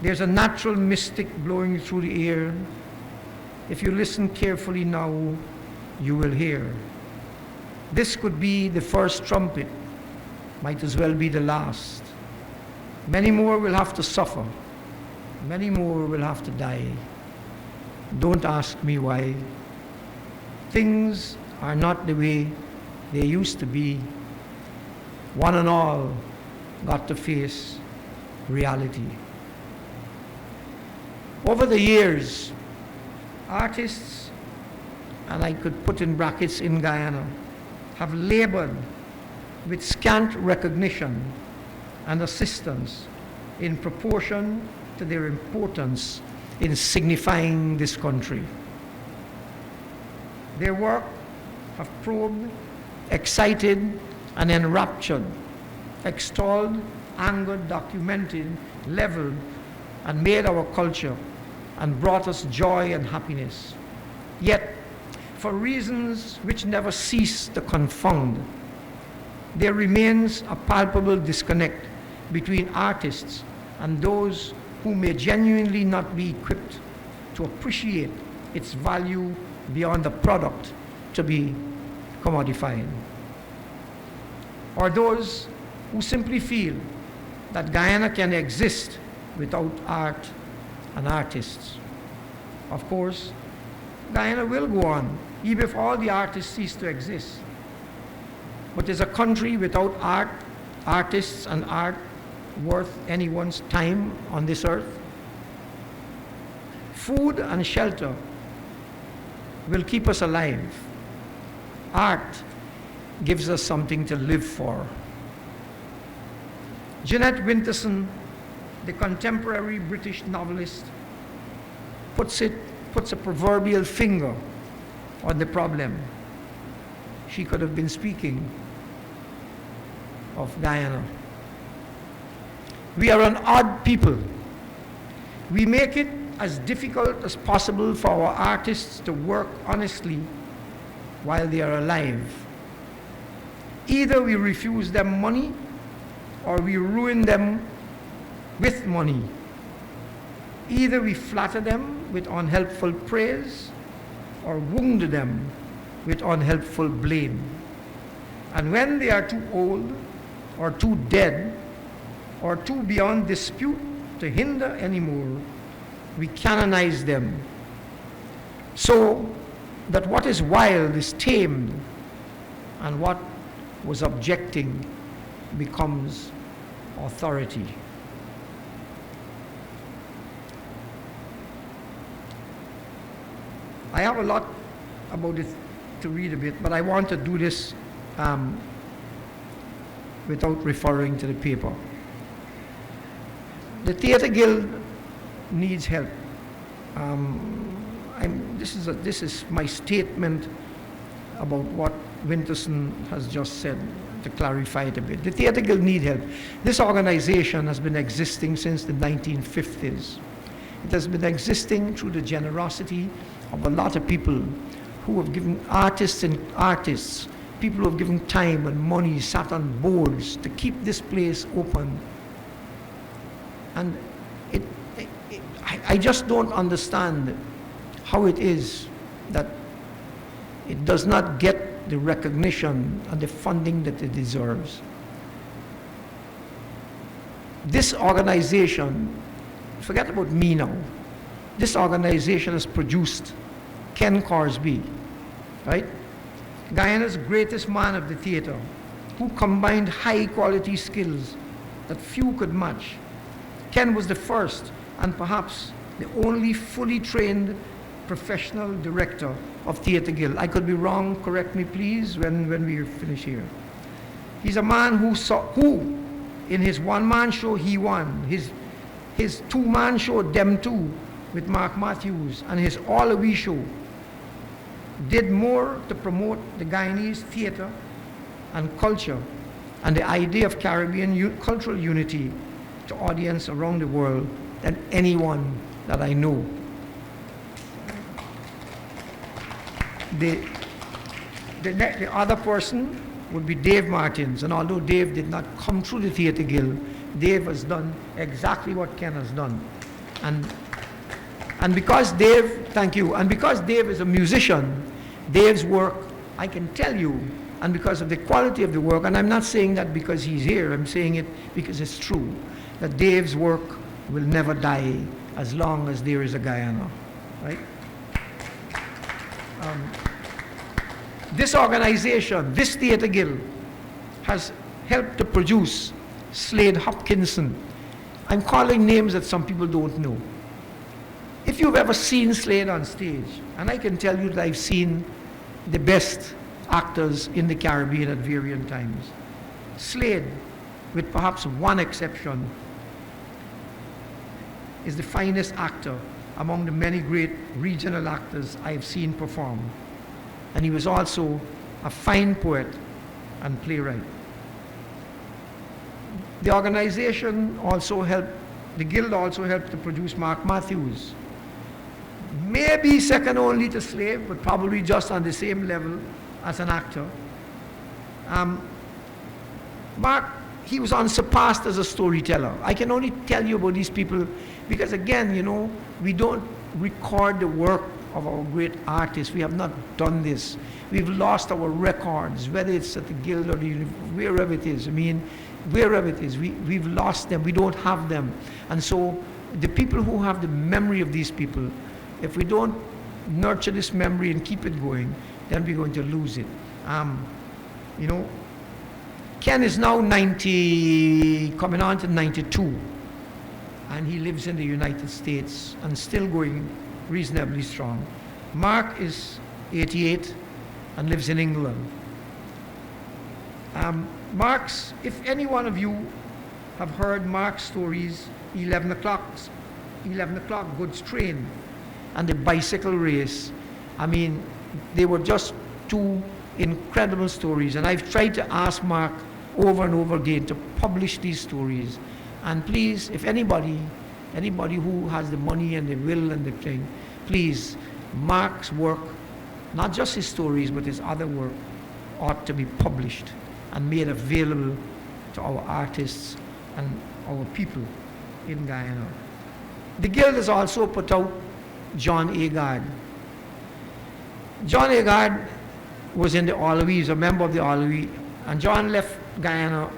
There's a natural mystic blowing through the air. If you listen carefully now, you will hear. This could be the first trumpet, might as well be the last. Many more will have to suffer. Many more will have to die. Don't ask me why. Things are not the way they used to be. One and all got to face reality. Over the years, artists, and I could put in brackets in Guyana, have labored with scant recognition and assistance in proportion to their importance in signifying this country. Their work have probed, excited, and enraptured, extolled, angered, documented, leveled, and made our culture and brought us joy and happiness. Yet, for reasons which never cease to confound, there remains a palpable disconnect between artists and those who may genuinely not be equipped to appreciate its value beyond the product to be commodified. Or those who simply feel that Guyana can exist without art and artists. Of course, Guyana will go on, even if all the artists cease to exist. But is a country without art, artists, and art worth anyone's time on this earth? Food and shelter will keep us alive. Art gives us something to live for. Jeanette Winterson, the contemporary British novelist, puts a proverbial finger on the problem. She could have been speaking of Guyana. We are an odd people. We make it as difficult as possible for our artists to work honestly while they are alive. Either we refuse them money or we ruin them with money. Either we flatter them with unhelpful praise or wound them with unhelpful blame. And when they are too old or too dead or too beyond dispute to hinder anymore, we canonize them, so that what is wild is tamed and what was objecting becomes authority. I have a lot about it to read a bit, but I want to do this without referring to the paper. The Theatre Guild needs help. This is my statement about what Winterson has just said, to clarify it a bit. The Theatre Guild need help. This organization has been existing since the 1950s. It has been existing through the generosity of a lot of people who have given artists, people who have given time and money, sat on boards to keep this place open. And I just don't understand how it is that it does not get the recognition and the funding that it deserves. This organization, forget about me now, this organization has produced Ken Corsby, right? Guyana's greatest man of the theater, who combined high quality skills that few could match. Ken was the first and perhaps the only fully trained professional director of Theatre Guild. I could be wrong, correct me please when we finish here. He's a man who in his one-man show he won, his two-man show Them Too with Mark Matthews, and his All-A-Wee show did more to promote the Guyanese theatre and culture and the idea of Caribbean cultural unity to audience around the world than anyone that I know. The other person would be Dave Martins, and although Dave did not come through the Theatre Guild, Dave has done exactly what Ken has done. And because Dave, thank you, and because Dave is a musician, Dave's work, I can tell you, and because of the quality of the work, and I'm not saying that because he's here, I'm saying it because it's true, that Dave's work will never die as long as there is a Guyana, right? This organization, this Theatre Guild, has helped to produce Slade Hopkinson. I'm calling names that some people don't know. If you've ever seen Slade on stage, and I can tell you that I've seen the best actors in the Caribbean at varying times, Slade, with perhaps one exception, is the finest actor among the many great regional actors I've seen perform. And he was also a fine poet and playwright. The organization also helped, the Guild also helped to produce Mark Matthews. Maybe second only to Slade, but probably just on the same level as an actor. Mark, he was unsurpassed as a storyteller. I can only tell you about these people because, again, you know, we don't record the work of our great artists. We have not done this. We've lost our records, whether it's at the Guild or wherever it is. I mean, wherever it is, we've lost them. We don't have them. And so the people who have the memory of these people, if we don't nurture this memory and keep it going, then we're going to lose it. You know, Ken is now 90, coming on to 92, and he lives in the United States and still going reasonably strong. Mark is 88 and lives in England. Mark's, if any one of you have heard Mark's stories, 11 o'clock Goods Train and the bicycle race, I mean, they were just two incredible stories, and I've tried to ask Mark over and over again to publish these stories. And please, if anybody who has the money and the will and the thing, please, Mark's work, not just his stories, but his other work, ought to be published and made available to our artists and our people in Guyana. The Guild has also put out John Agard. John Agard was in the All-A-Wee, he's a member of the All-A-Wee, and John left Guyana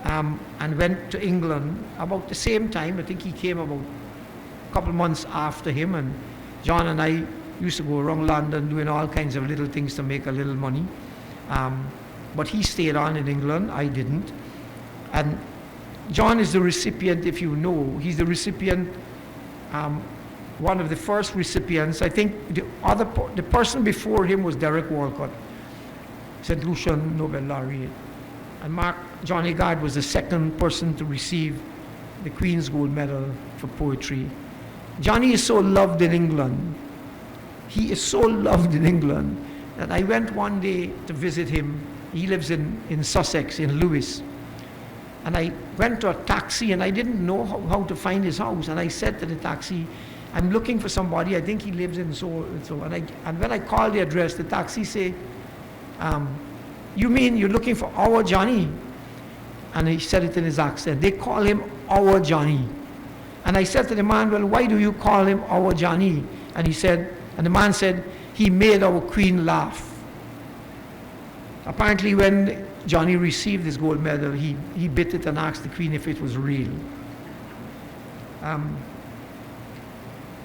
and went to England about the same time. I think he came about a couple months after him, and John and I used to go around London doing all kinds of little things to make a little money. But he stayed on in England, I didn't. And John is the recipient, if you know, he's the recipient, one of the first recipients. I think the person before him was Derek Walcott, St. Lucian Nobel laureate. And John Agard was the second person to receive the Queen's Gold Medal for poetry. Johnny is so loved in England. He is so loved in England that I went one day to visit him. He lives in Sussex, in Lewis. And I went to a taxi and I didn't know how to find his house. And I said to the taxi, I'm looking for somebody, I think he lives in so and so. And when I called the address, the taxi said, you mean you're looking for our Johnny? And he said it in his accent. They call him our Johnny. And I said to the man, well, why do you call him our Johnny? And the man said, he made our queen laugh. Apparently when Johnny received his gold medal, he bit it and asked the queen if it was real.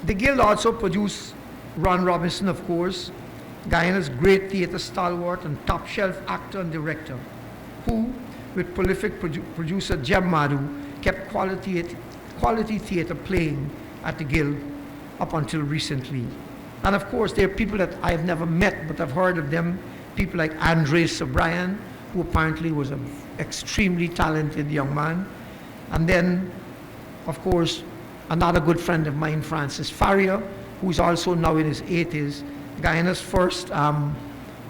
The Guild also produced Ron Robinson, of course, Guyana's great theatre stalwart and top-shelf actor and director, who, with prolific producer Jem Muttoo, kept quality theatre playing at the Guild up until recently. And of course, there are people that I've never met, but I've heard of them, people like Andres O'Brien, who apparently was an extremely talented young man. And then, of course, another good friend of mine, Francis Farrier, who's also now in his 80s, Guyana's first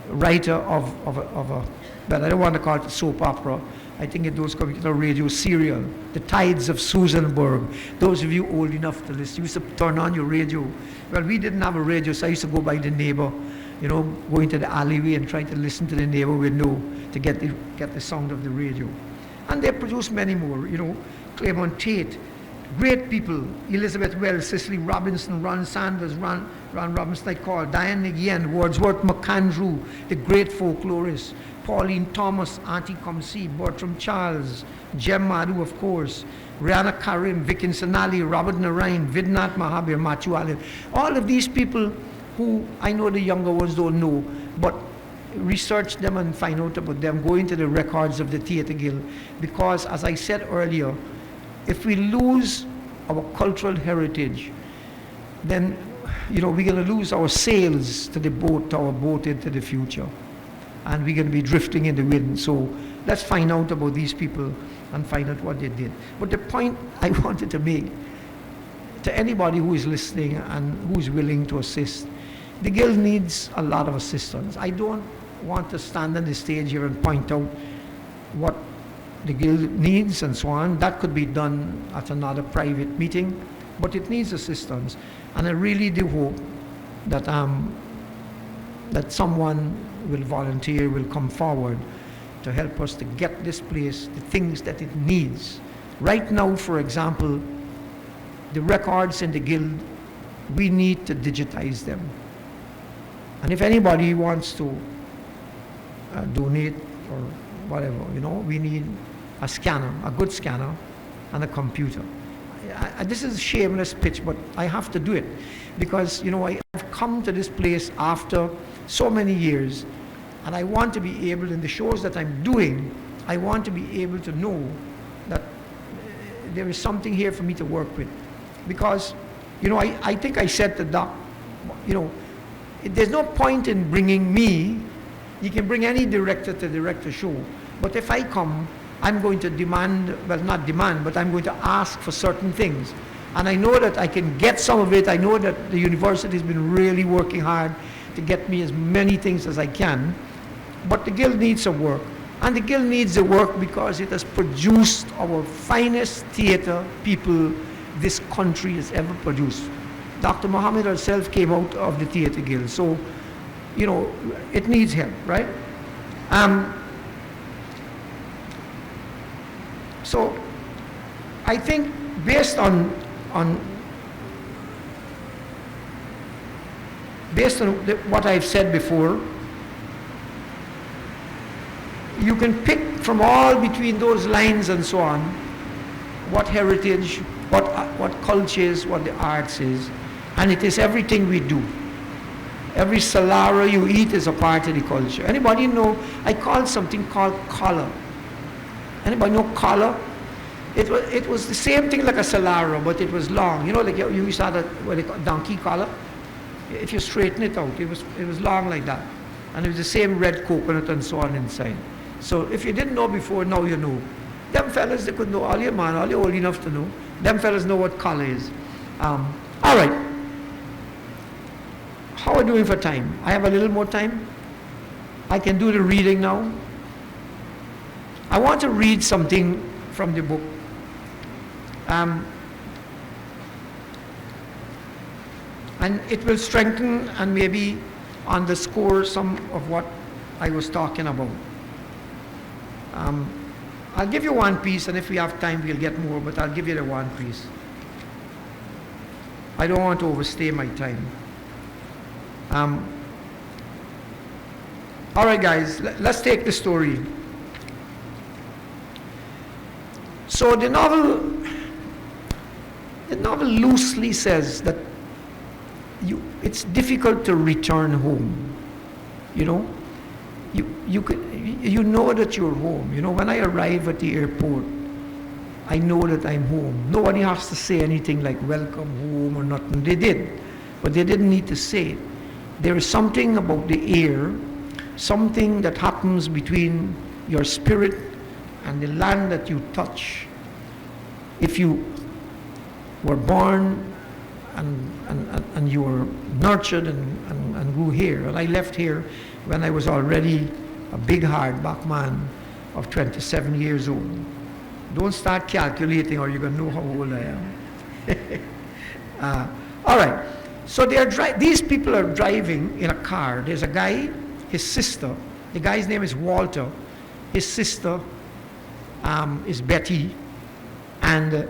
writer of a, but I don't want to call it a soap opera. I think it was coming to a radio serial, The Tides of Susanburg. Those of you old enough to listen, you used to turn on your radio. Well, we didn't have a radio, so I used to go by the neighbor, you know, go into the alleyway and try to listen to the neighbor window to get the sound of the radio. And they produced many more, you know, Claremont Tate, great people, Elizabeth Wells, Cicely Robinson, Ron Sanders, Ron Robinson, I call, Diane Nguyen, Wordsworth McAndrew, the great folklorist, Pauline Thomas, Auntie Comsey, Bertram Charles, Jem Muttoo, of course, Rihanna Karim, Vickinson Ali, Robert Narayan, Vidnath Mahabir, Matthew Allen. All of these people who I know the younger ones don't know, but research them and find out about them, go into the records of the Theatre Guild, because as I said earlier, if we lose our cultural heritage, then, you know, we're going to lose our sails to the boat, our boat into the future. And we're going to be drifting in the wind. So let's find out about these people and find out what they did. But the point I wanted to make to anybody who is listening and who is willing to assist, the Guild needs a lot of assistance. I don't want to stand on the stage here and point out what the Guild needs and so on. That could be done at another private meeting, but it needs assistance. And I really do hope that, that someone will volunteer, will come forward to help us to get this place the things that it needs. Right now, for example, the records in the Guild, we need to digitize them. And if anybody wants to donate or whatever, you know, we need a scanner, a good scanner, and a computer. This is a shameless pitch, but I have to do it because, you know, I've come to this place after so many years, and I want to be able, in the shows that I'm doing, I want to be able to know that there is something here for me to work with. Because, you know, I think I said to Doc, you know, there's no point in bringing me. You can bring any director to direct a show, but if I come, I'm going to demand, well, not demand, but I'm going to ask for certain things. And I know that I can get some of it. I know that the university has been really working hard to get me as many things as I can. But the Guild needs some work. And the Guild needs the work because it has produced our finest theatre people this country has ever produced. Dr. Mohamed herself came out of the Theatre Guild. So, you know, it needs help, right? So I think based on what I've said before, you can pick from all between those lines and so on what heritage, what culture is, what the arts is, and it is everything we do. Every salara you eat is a part of the culture. Anybody know, I called something called collar. Anybody know collar? It was the same thing like a salara, but it was long. You know, like you used to have what they call donkey collar. If you straighten it out, it was long like that. And it was the same red coconut and so on inside. So if you didn't know before, now you know. Them fellas, they could know, all your man, all you old enough to know. Them fellas know what collar is. All right. How are we doing for time? I have a little more time? I can do the reading now. I want to read something from the book. And it will strengthen and maybe underscore some of what I was talking about. I'll give you one piece, and if we have time, we'll get more, but I'll give you the one piece. I don't want to overstay my time. All right, guys, let's take the story. So the novel loosely says that it's difficult to return home. You know, you know that you're home. You know, when I arrive at the airport, I know that I'm home. Nobody has to say anything like welcome home or nothing. They did, but they didn't need to say it. There is something about the air, something that happens between your spirit and the land that you touch. If you were born and you were nurtured and grew here, and I left here when I was already a big hardback man of 27 years old. Don't start calculating or you're going to know how old I am. All right, so these people are driving in a car. There's a guy, his sister, the guy's name is Walter, his sister is Betty, and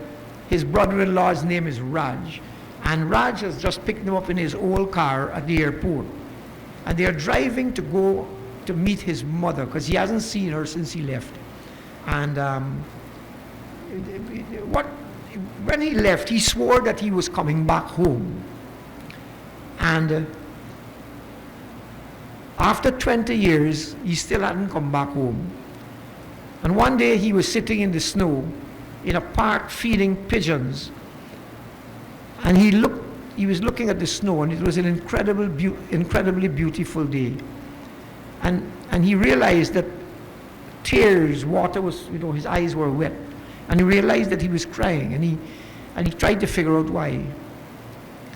his brother-in-law's name is Raj. And Raj has just picked him up in his old car at the airport. And they're driving to go to meet his mother because he hasn't seen her since he left. And when he left, he swore that he was coming back home. And after 20 years, he still hadn't come back home. And one day he was sitting in the snow in a park feeding pigeons. And he was looking at the snow, and it was an incredibly beautiful day. And he realized that water was, his eyes were wet. And he realized that he was crying, and he tried to figure out why.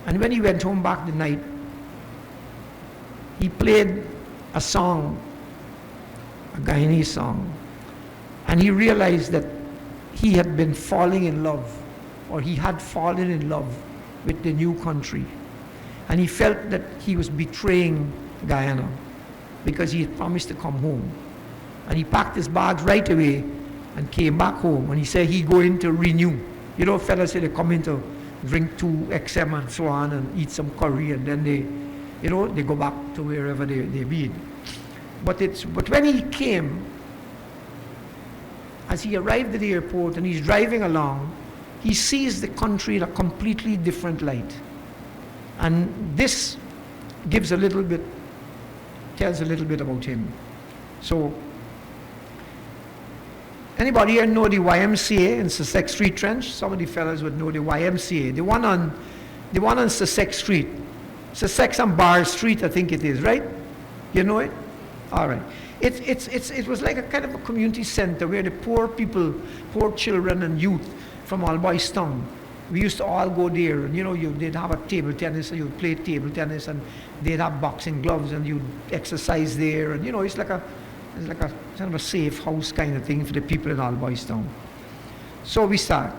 And when he went home back the night, he played a song, a Guyanese song, and he realized that he had been falling in love, or he had fallen in love with the new country. And he felt that he was betraying Guyana because he had promised to come home. And he packed his bags right away and came back home. And he said he'd go in to renew. You know, fellas say they come in to drink 2 XM and so on and eat some curry, and then they go back to wherever they've been. But when he came, as he arrived at the airport and he's driving along, he sees the country in a completely different light. And this tells a little bit about him. So, anybody here know the YMCA in Sussex Street Trench? Some of the fellas would know the YMCA. The one on Sussex Street. Sussex and Bar Street, I think it is, right? You know it? All right. It was like a kind of a community center where the poor people, poor children and youth from All Boys Town, we used to all go there, and they'd have a table tennis, and you'd play table tennis, and they'd have boxing gloves, and you'd exercise there, and it's like a kind of a safe house kind of thing for the people in All Boys Town. So we start.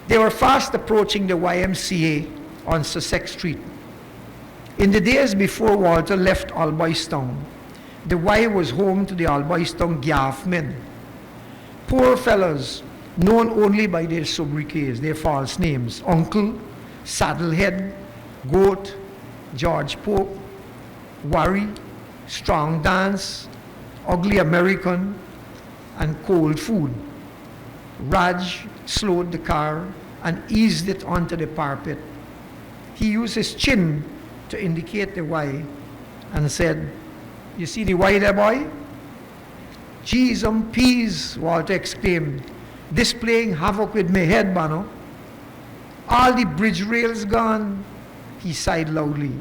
They were fast approaching the YMCA on Sussex Street. In the days before Walter left All Boys Town, the Y was home to the All Boys Town Gaff men. Poor fellows, known only by their sobriquets, their false names: Uncle, Saddlehead, Goat, George Pope, Worry, Strong Dance, Ugly American, and Cold Food. Raj slowed the car and eased it onto the parapet. He used his chin to indicate the Y and said, "You see the Y there, boy?" "Cheese and peas," Walter exclaimed, displaying havoc with my head, Bano. "All the bridge rails gone," he sighed loudly.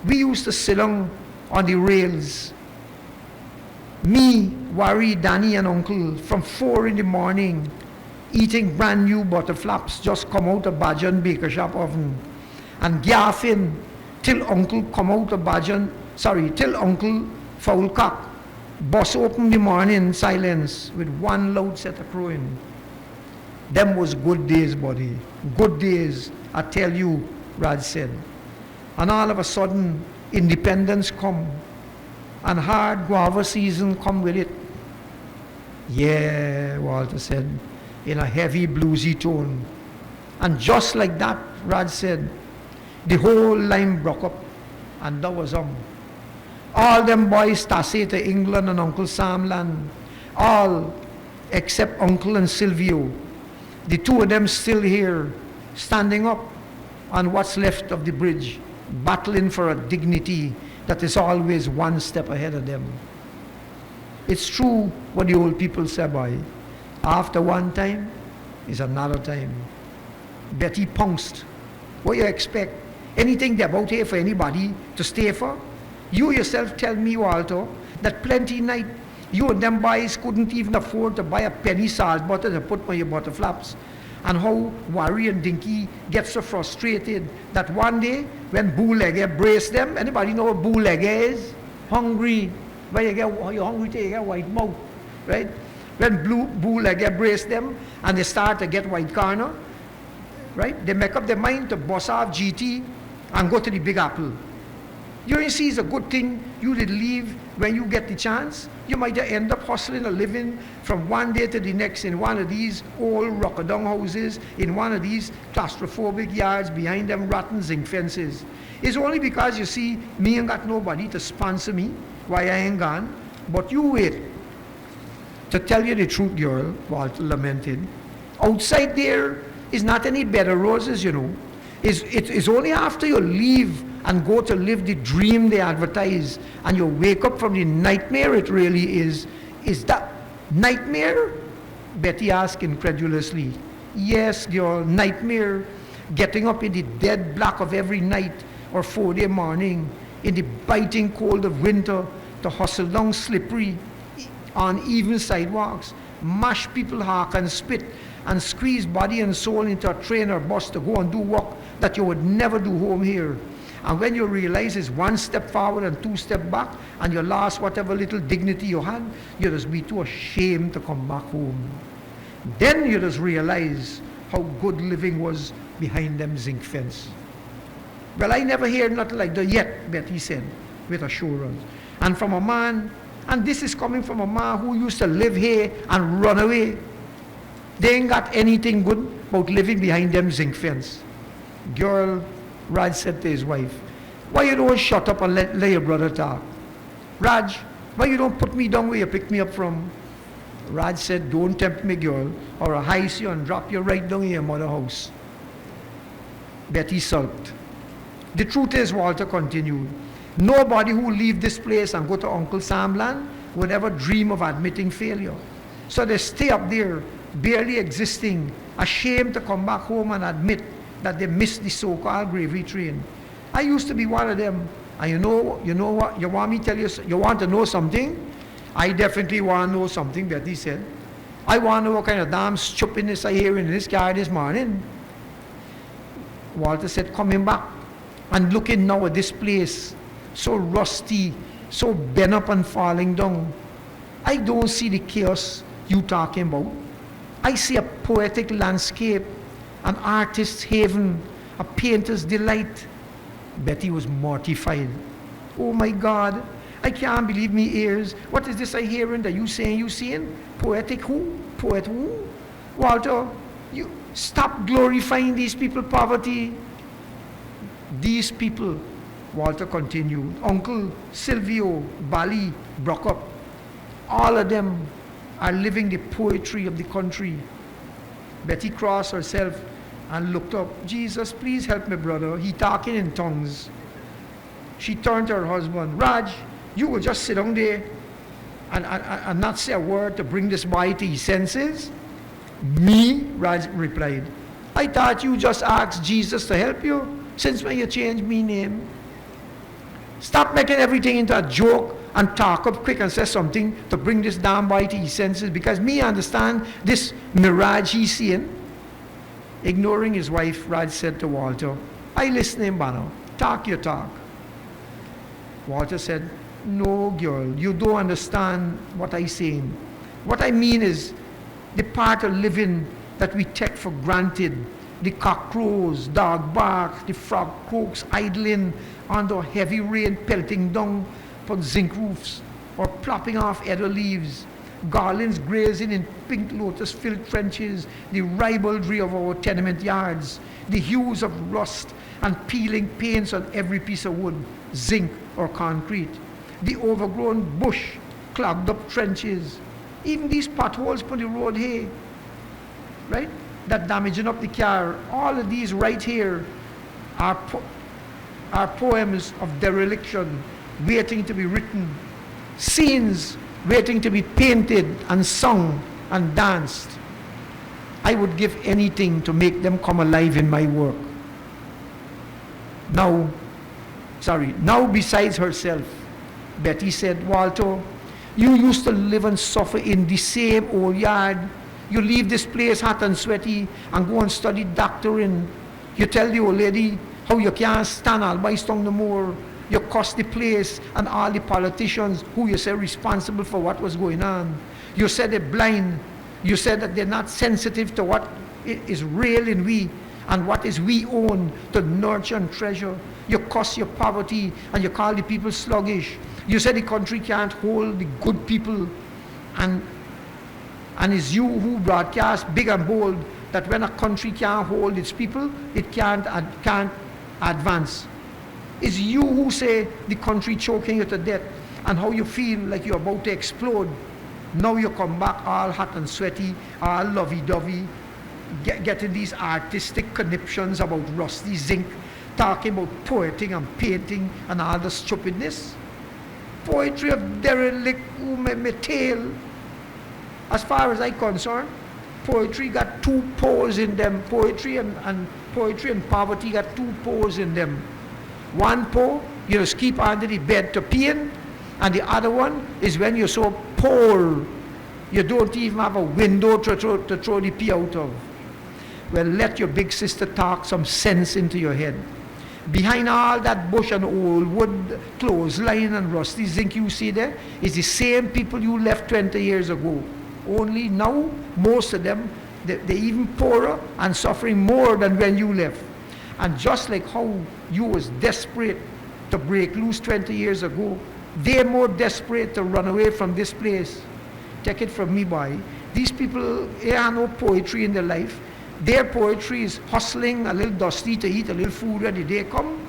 "We used to sit on the rails. Me, Worry, Danny, and Uncle, from 4 in the morning, eating brand new butter flaps just come out of Badger and Baker shop oven, and gaffing till Uncle foul cock Bus open the morning silence with one loud set of crowing. Them was good days, buddy. Good days, I tell you, Raj said. And all of a sudden, independence come. And hard guava season come with it. Yeah, Walter said, in a heavy bluesy tone. And just like that, Raj said, the whole line broke up. And that was all them boys tassay to England and Uncle Sam land. All except Uncle and Silvio. The two of them still here, standing up on what's left of the bridge, battling for a dignity that is always one step ahead of them. It's true what the old people say, boy. After one time is another time. Betty pounced. What you expect? Anything they're about here for anybody to stay for? You yourself tell me, Walter, that plenty night you and them boys couldn't even afford to buy a penny salt butter to put on your butter flaps. And how Worry and Dinky get so frustrated that one day when Bootlegger braced them, anybody know what Bootlegger is? Hungry. When you're hungry till you get white mouth, right? When Bootlegger braced them and they start to get white corner, right? They make up their mind to bust off GT and go to the Big Apple. You see, it's a good thing you did leave when you get the chance. You might end up hustling or living from one day to the next in one of these old rock-a-dung houses, in one of these claustrophobic yards behind them rotten zinc fences. It's only because, you see, me ain't got nobody to sponsor me while I ain't gone. But you wait. To tell you the truth, girl, Walter lamented, outside there is not any bed of roses, you know. It's only after you leave and go to live the dream they advertise, and you wake up from the nightmare it really is that nightmare? Betty asked incredulously. Yes, girl, nightmare. Getting up in the dead black of every night or 4-day morning, in the biting cold of winter, to hustle down slippery, uneven sidewalks, mash people hark and spit, and squeeze body and soul into a train or bus to go and do work that you would never do home here. And when you realize it's one step forward and 2 steps back, and you lost whatever little dignity you had, you just be too ashamed to come back home. Then you just realize how good living was behind them zinc fence. Well, I never heard nothing like that yet, Betty said, with assurance. And from a man, and this is coming from a man who used to live here and run away. They ain't got anything good about living behind them zinc fence. Girl, Raj said to his wife, why you don't shut up and let your brother talk? Raj, why you don't put me down where you picked me up from? Raj said, don't tempt me, girl, or I'll heist you and drop you right down in your mother's house. Betty sulked. The truth is, Walter continued, nobody who leave this place and go to Uncle Sam land would ever dream of admitting failure. So they stay up there, barely existing, ashamed to come back home and admit that they missed the so-called gravy train. I used to be one of them. And you know what? You want me to tell you, you want to know something? I definitely want to know something, Betty said. I want to know what kind of damn stupidness I hear in this car this morning. Walter said, coming back and looking now at this place, so rusty, so bent up and falling down. I don't see the chaos you talking about. I see a poetic landscape, an artist's haven, a painter's delight. Betty was mortified. Oh my God, I can't believe me ears. What is this I hearing that you saying? Poetic who? Poet who? Walter, you stop glorifying these people's poverty. These people, Walter continued, Uncle, Silvio, Bali, broke up. All of them are living the poetry of the country. Betty crossed herself and looked up. Jesus, please help me, brother. He talking in tongues. She turned to her husband. Raj, you will just sit down there and not say a word to bring this boy to his senses? Me? Raj replied. I thought you just asked Jesus to help you. Since when you changed me name? Stop making everything into a joke and talk up quick and say something to bring this damn boy to his senses, because me understand this mirage he's seeing. Ignoring his wife, Raj said to Walter, I listen, Bano. Talk your talk. Walter said, No, girl, you don't understand what I'm saying. What I mean is the part of living that we take for granted, the cockroaches, dog bark, the frog croaks idling under heavy rain pelting down upon zinc roofs, or plopping off edder leaves, garlands grazing in pink lotus-filled trenches, the ribaldry of our tenement yards, the hues of rust and peeling paints on every piece of wood, zinc or concrete, the overgrown bush, clogged up trenches, even these potholes on the road here, right, that damaging up the car. All of these right here are poems of dereliction waiting to be written, scenes waiting to be painted and sung and danced. I would give anything to make them come alive in my work. Now besides herself, Betty said, Walter, you used to live and suffer in the same old yard. You leave this place hot and sweaty and go and study doctoring. You tell the old lady how you can't stand all by Stone no more. You cuss the place and all the politicians who you say responsible for what was going on. You said they're blind. You said that they're not sensitive to what is real in we and what is we own to nurture and treasure. You cuss your poverty and you call the people sluggish. You said the country can't hold the good people, and it's you who broadcast big and bold that when a country can't hold its people, it can't advance. It's you who say the country choking you to death and how you feel like you're about to explode. Now you come back all hot and sweaty, all lovey-dovey, getting these artistic conniptions about rusty zinc, talking about poeting and painting and all the stupidness. Poetry of derelict tale. As far as I'm concerned, poetry got two poles in them. Poetry and poverty got two poles in them. One pole, you just keep under the bed to pee in, and the other one is when you're so poor, you don't even have a window to throw the pee out of. Well, let your big sister talk some sense into your head. Behind all that bush and old wood clothesline and rusty zinc you see there is the same people you left 20 years ago. Only now, most of them, they're even poorer and suffering more than when you left. And just like how you was desperate to break loose 20 years ago, they're more desperate to run away from this place. Take it from me, boy. These people, they have no poetry in their life. Their poetry is hustling a little dusty to eat a little food when the day come.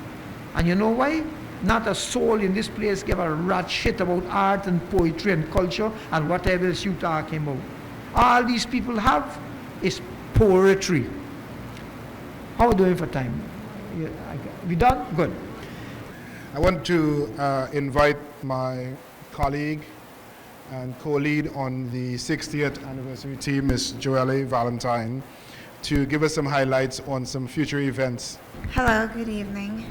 And you know why? Not a soul in this place give a rat shit about art and poetry and culture and whatever else you talking about. All these people have is poetry. How are we doing for time? We done? Good. I want to invite my colleague and co-lead on the 60th anniversary team, Ms. Joelle Valentine, to give us some highlights on some future events. Hello, good evening.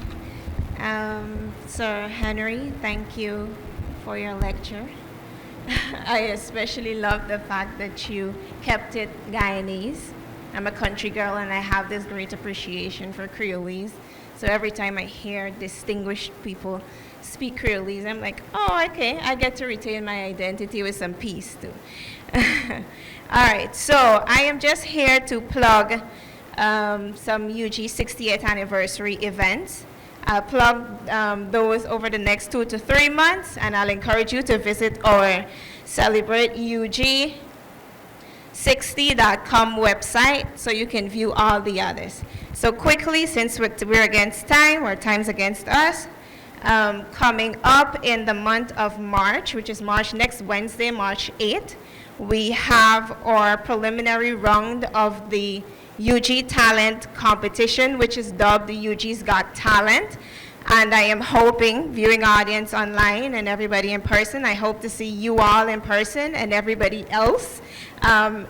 Sir Henry, thank you for your lecture. I especially love the fact that you kept it Guyanese. I'm a country girl and I have this great appreciation for Creolese. So every time I hear distinguished people speak Creolese, I'm like, oh, okay, I get to retain my identity with some peace too. All right, so I am just here to plug some UG 68th anniversary events. I'll plug those over the next 2 to 3 months, and I'll encourage you to visit our Celebrate UG 60.com website so you can view all the others. So quickly, since we're against time, or time's against us, coming up in the month of March, which is next Wednesday, March 8th, we have our preliminary round of the UG Talent Competition, which is dubbed the UG's Got Talent. And I am hoping, viewing audience online and everybody in person, I hope to see you all in person and everybody else.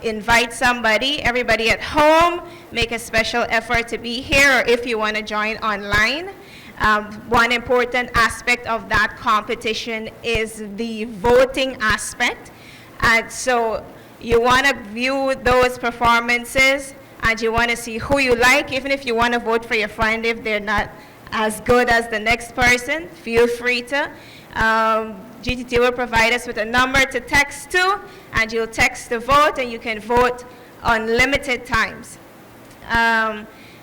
Invite somebody, everybody at home, make a special effort to be here, or if you want to join online. One important aspect of that competition is the voting aspect. And so you want to view those performances and you want to see who you like, even if you want to vote for your friend if they're not as good as the next person, feel free to. GTT will provide us with a number to text to, and you'll text to vote, and you can vote unlimited times.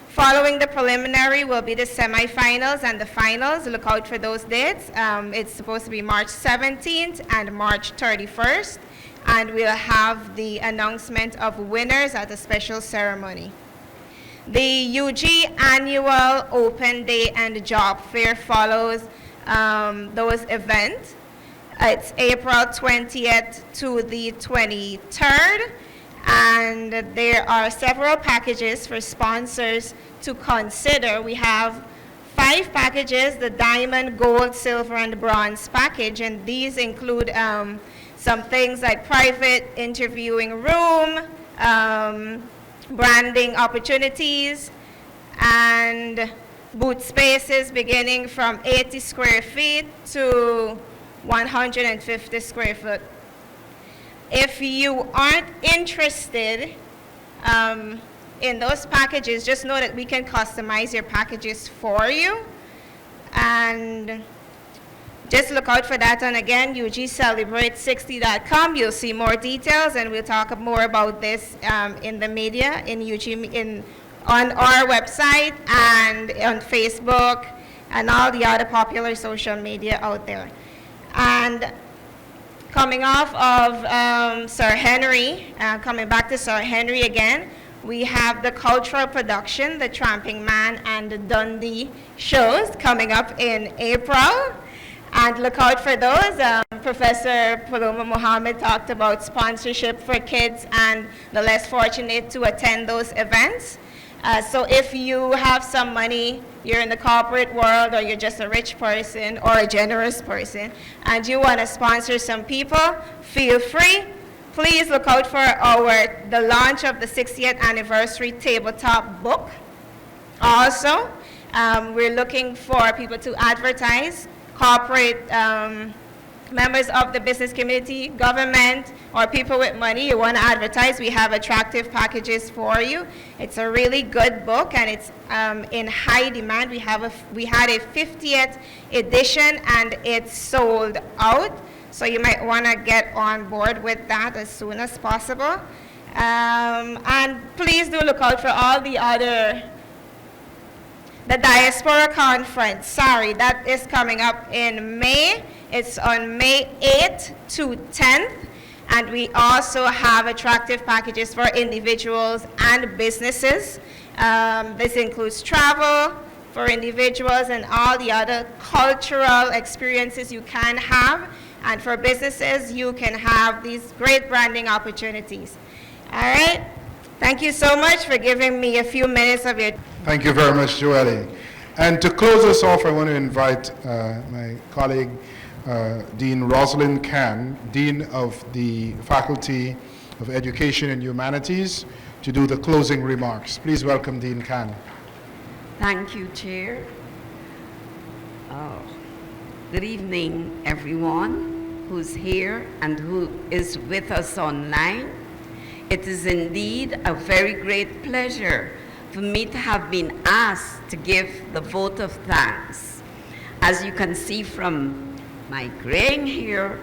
Following the preliminary will be the semifinals and the finals. Look out for those dates. It's supposed to be March 17th and March 31st, and we'll have the announcement of winners at a special ceremony. The UG annual open day and job fair follows those events. It's April 20th to the 23rd, and there are several packages for sponsors to consider. We have 5 packages, the diamond, gold, silver, and bronze package, and these include some things like private interviewing room, branding opportunities, and booth spaces beginning from 80 square feet to 150 square foot. If you aren't interested in those packages, just know that we can customize your packages for you. And just look out for that. And again, UGCelebrate60.com. You'll see more details, and we'll talk more about this in the media, on our website and on Facebook and all the other popular social media out there. And coming off of Sir Henry, coming back to Sir Henry again, we have the cultural production, the Tramping Man and the Dundee shows coming up in April. And look out for those. Professor Paloma Mohamed talked about sponsorship for kids and the less fortunate to attend those events. So if you have some money, you're in the corporate world, or you're just a rich person or a generous person, and you want to sponsor some people, feel free. Please look out for the launch of the 60th anniversary tabletop book. Also, we're looking for people to advertise, corporate members of the business community, government, or people with money. You want to advertise, we have attractive packages for you. It's a really good book, and it's in high demand. We had a 50th edition, and it's sold out. So you might want to get on board with that as soon as possible. And please do look out for all the Diaspora Conference. Sorry, that is coming up in May. It's on May 8th to 10th. And we also have attractive packages for individuals and businesses. This includes travel for individuals and all the other cultural experiences you can have. And for businesses, you can have these great branding opportunities. All right? Thank you so much for giving me a few minutes of your time. Thank you very much, Joelle. And to close us off, I want to invite my colleague, Dean Roslin Khan, Dean of the Faculty of Education and Humanities, to do the closing remarks. Please welcome Dean Khan. Thank you, Chair. Good evening, everyone who's here and who is with us online. It is indeed a very great pleasure for me to have been asked to give the vote of thanks. As you can see from my graying hair,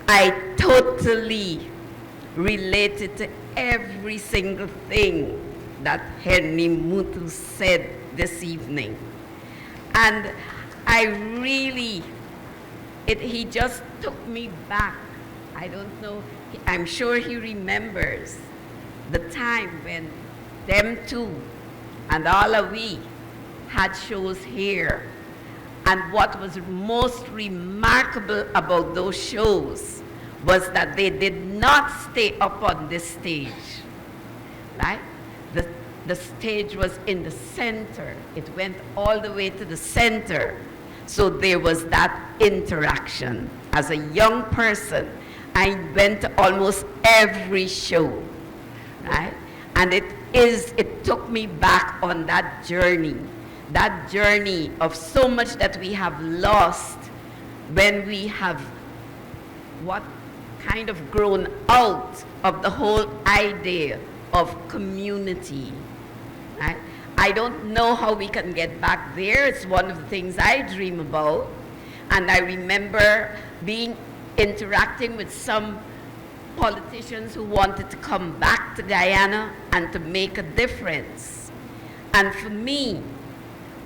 I totally related to every single thing that Henry Muttoo said this evening. And I really, he just took me back. I don't know, I'm sure he remembers the time when them two and all of we had shows here. And what was most remarkable about those shows was that they did not stay up on this stage, right? The stage was in the center. It went all the way to the center. So there was that interaction. As a young person, I went to almost every show, right? And it took me back on that journey of so much that we have lost when we have what kind of grown out of the whole idea of community, right? I don't know how we can get back there. It's one of the things I dream about, And I remember interacting with some politicians who wanted to come back to Guyana and to make a difference. And for me,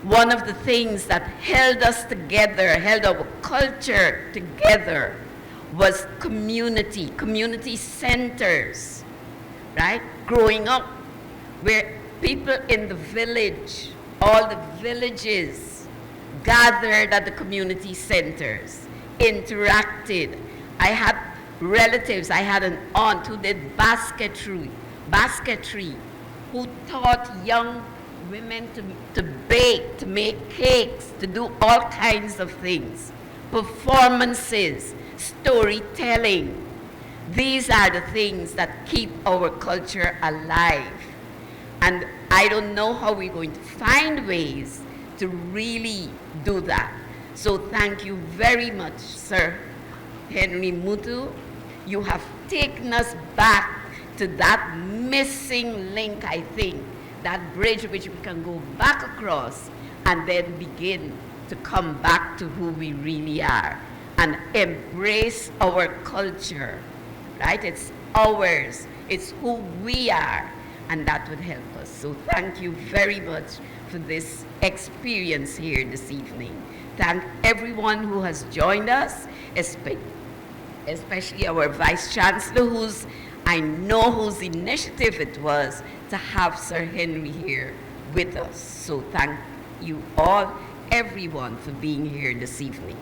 one of the things that held us together, held our culture together, was community centers, right? Growing up, where people in the village, all the villages, gathered at the community centers, interacted. I had relatives, I had an aunt who did basketry, who taught young women to bake, to make cakes, to do all kinds of things, performances, storytelling. These are the things that keep our culture alive. And I don't know how we're going to find ways to really do that. So thank you very much, Sir Henry Muttoo. You have taken us back to that missing link, I think, that bridge which we can go back across and then begin to come back to who we really are and embrace our culture, right? It's ours, it's who we are, and that would help us. So thank you very much for this experience here this evening. Thank everyone who has joined us, especially our Vice-Chancellor, I know whose initiative it was to have Sir Henry here with us. So thank you all, everyone, for being here this evening.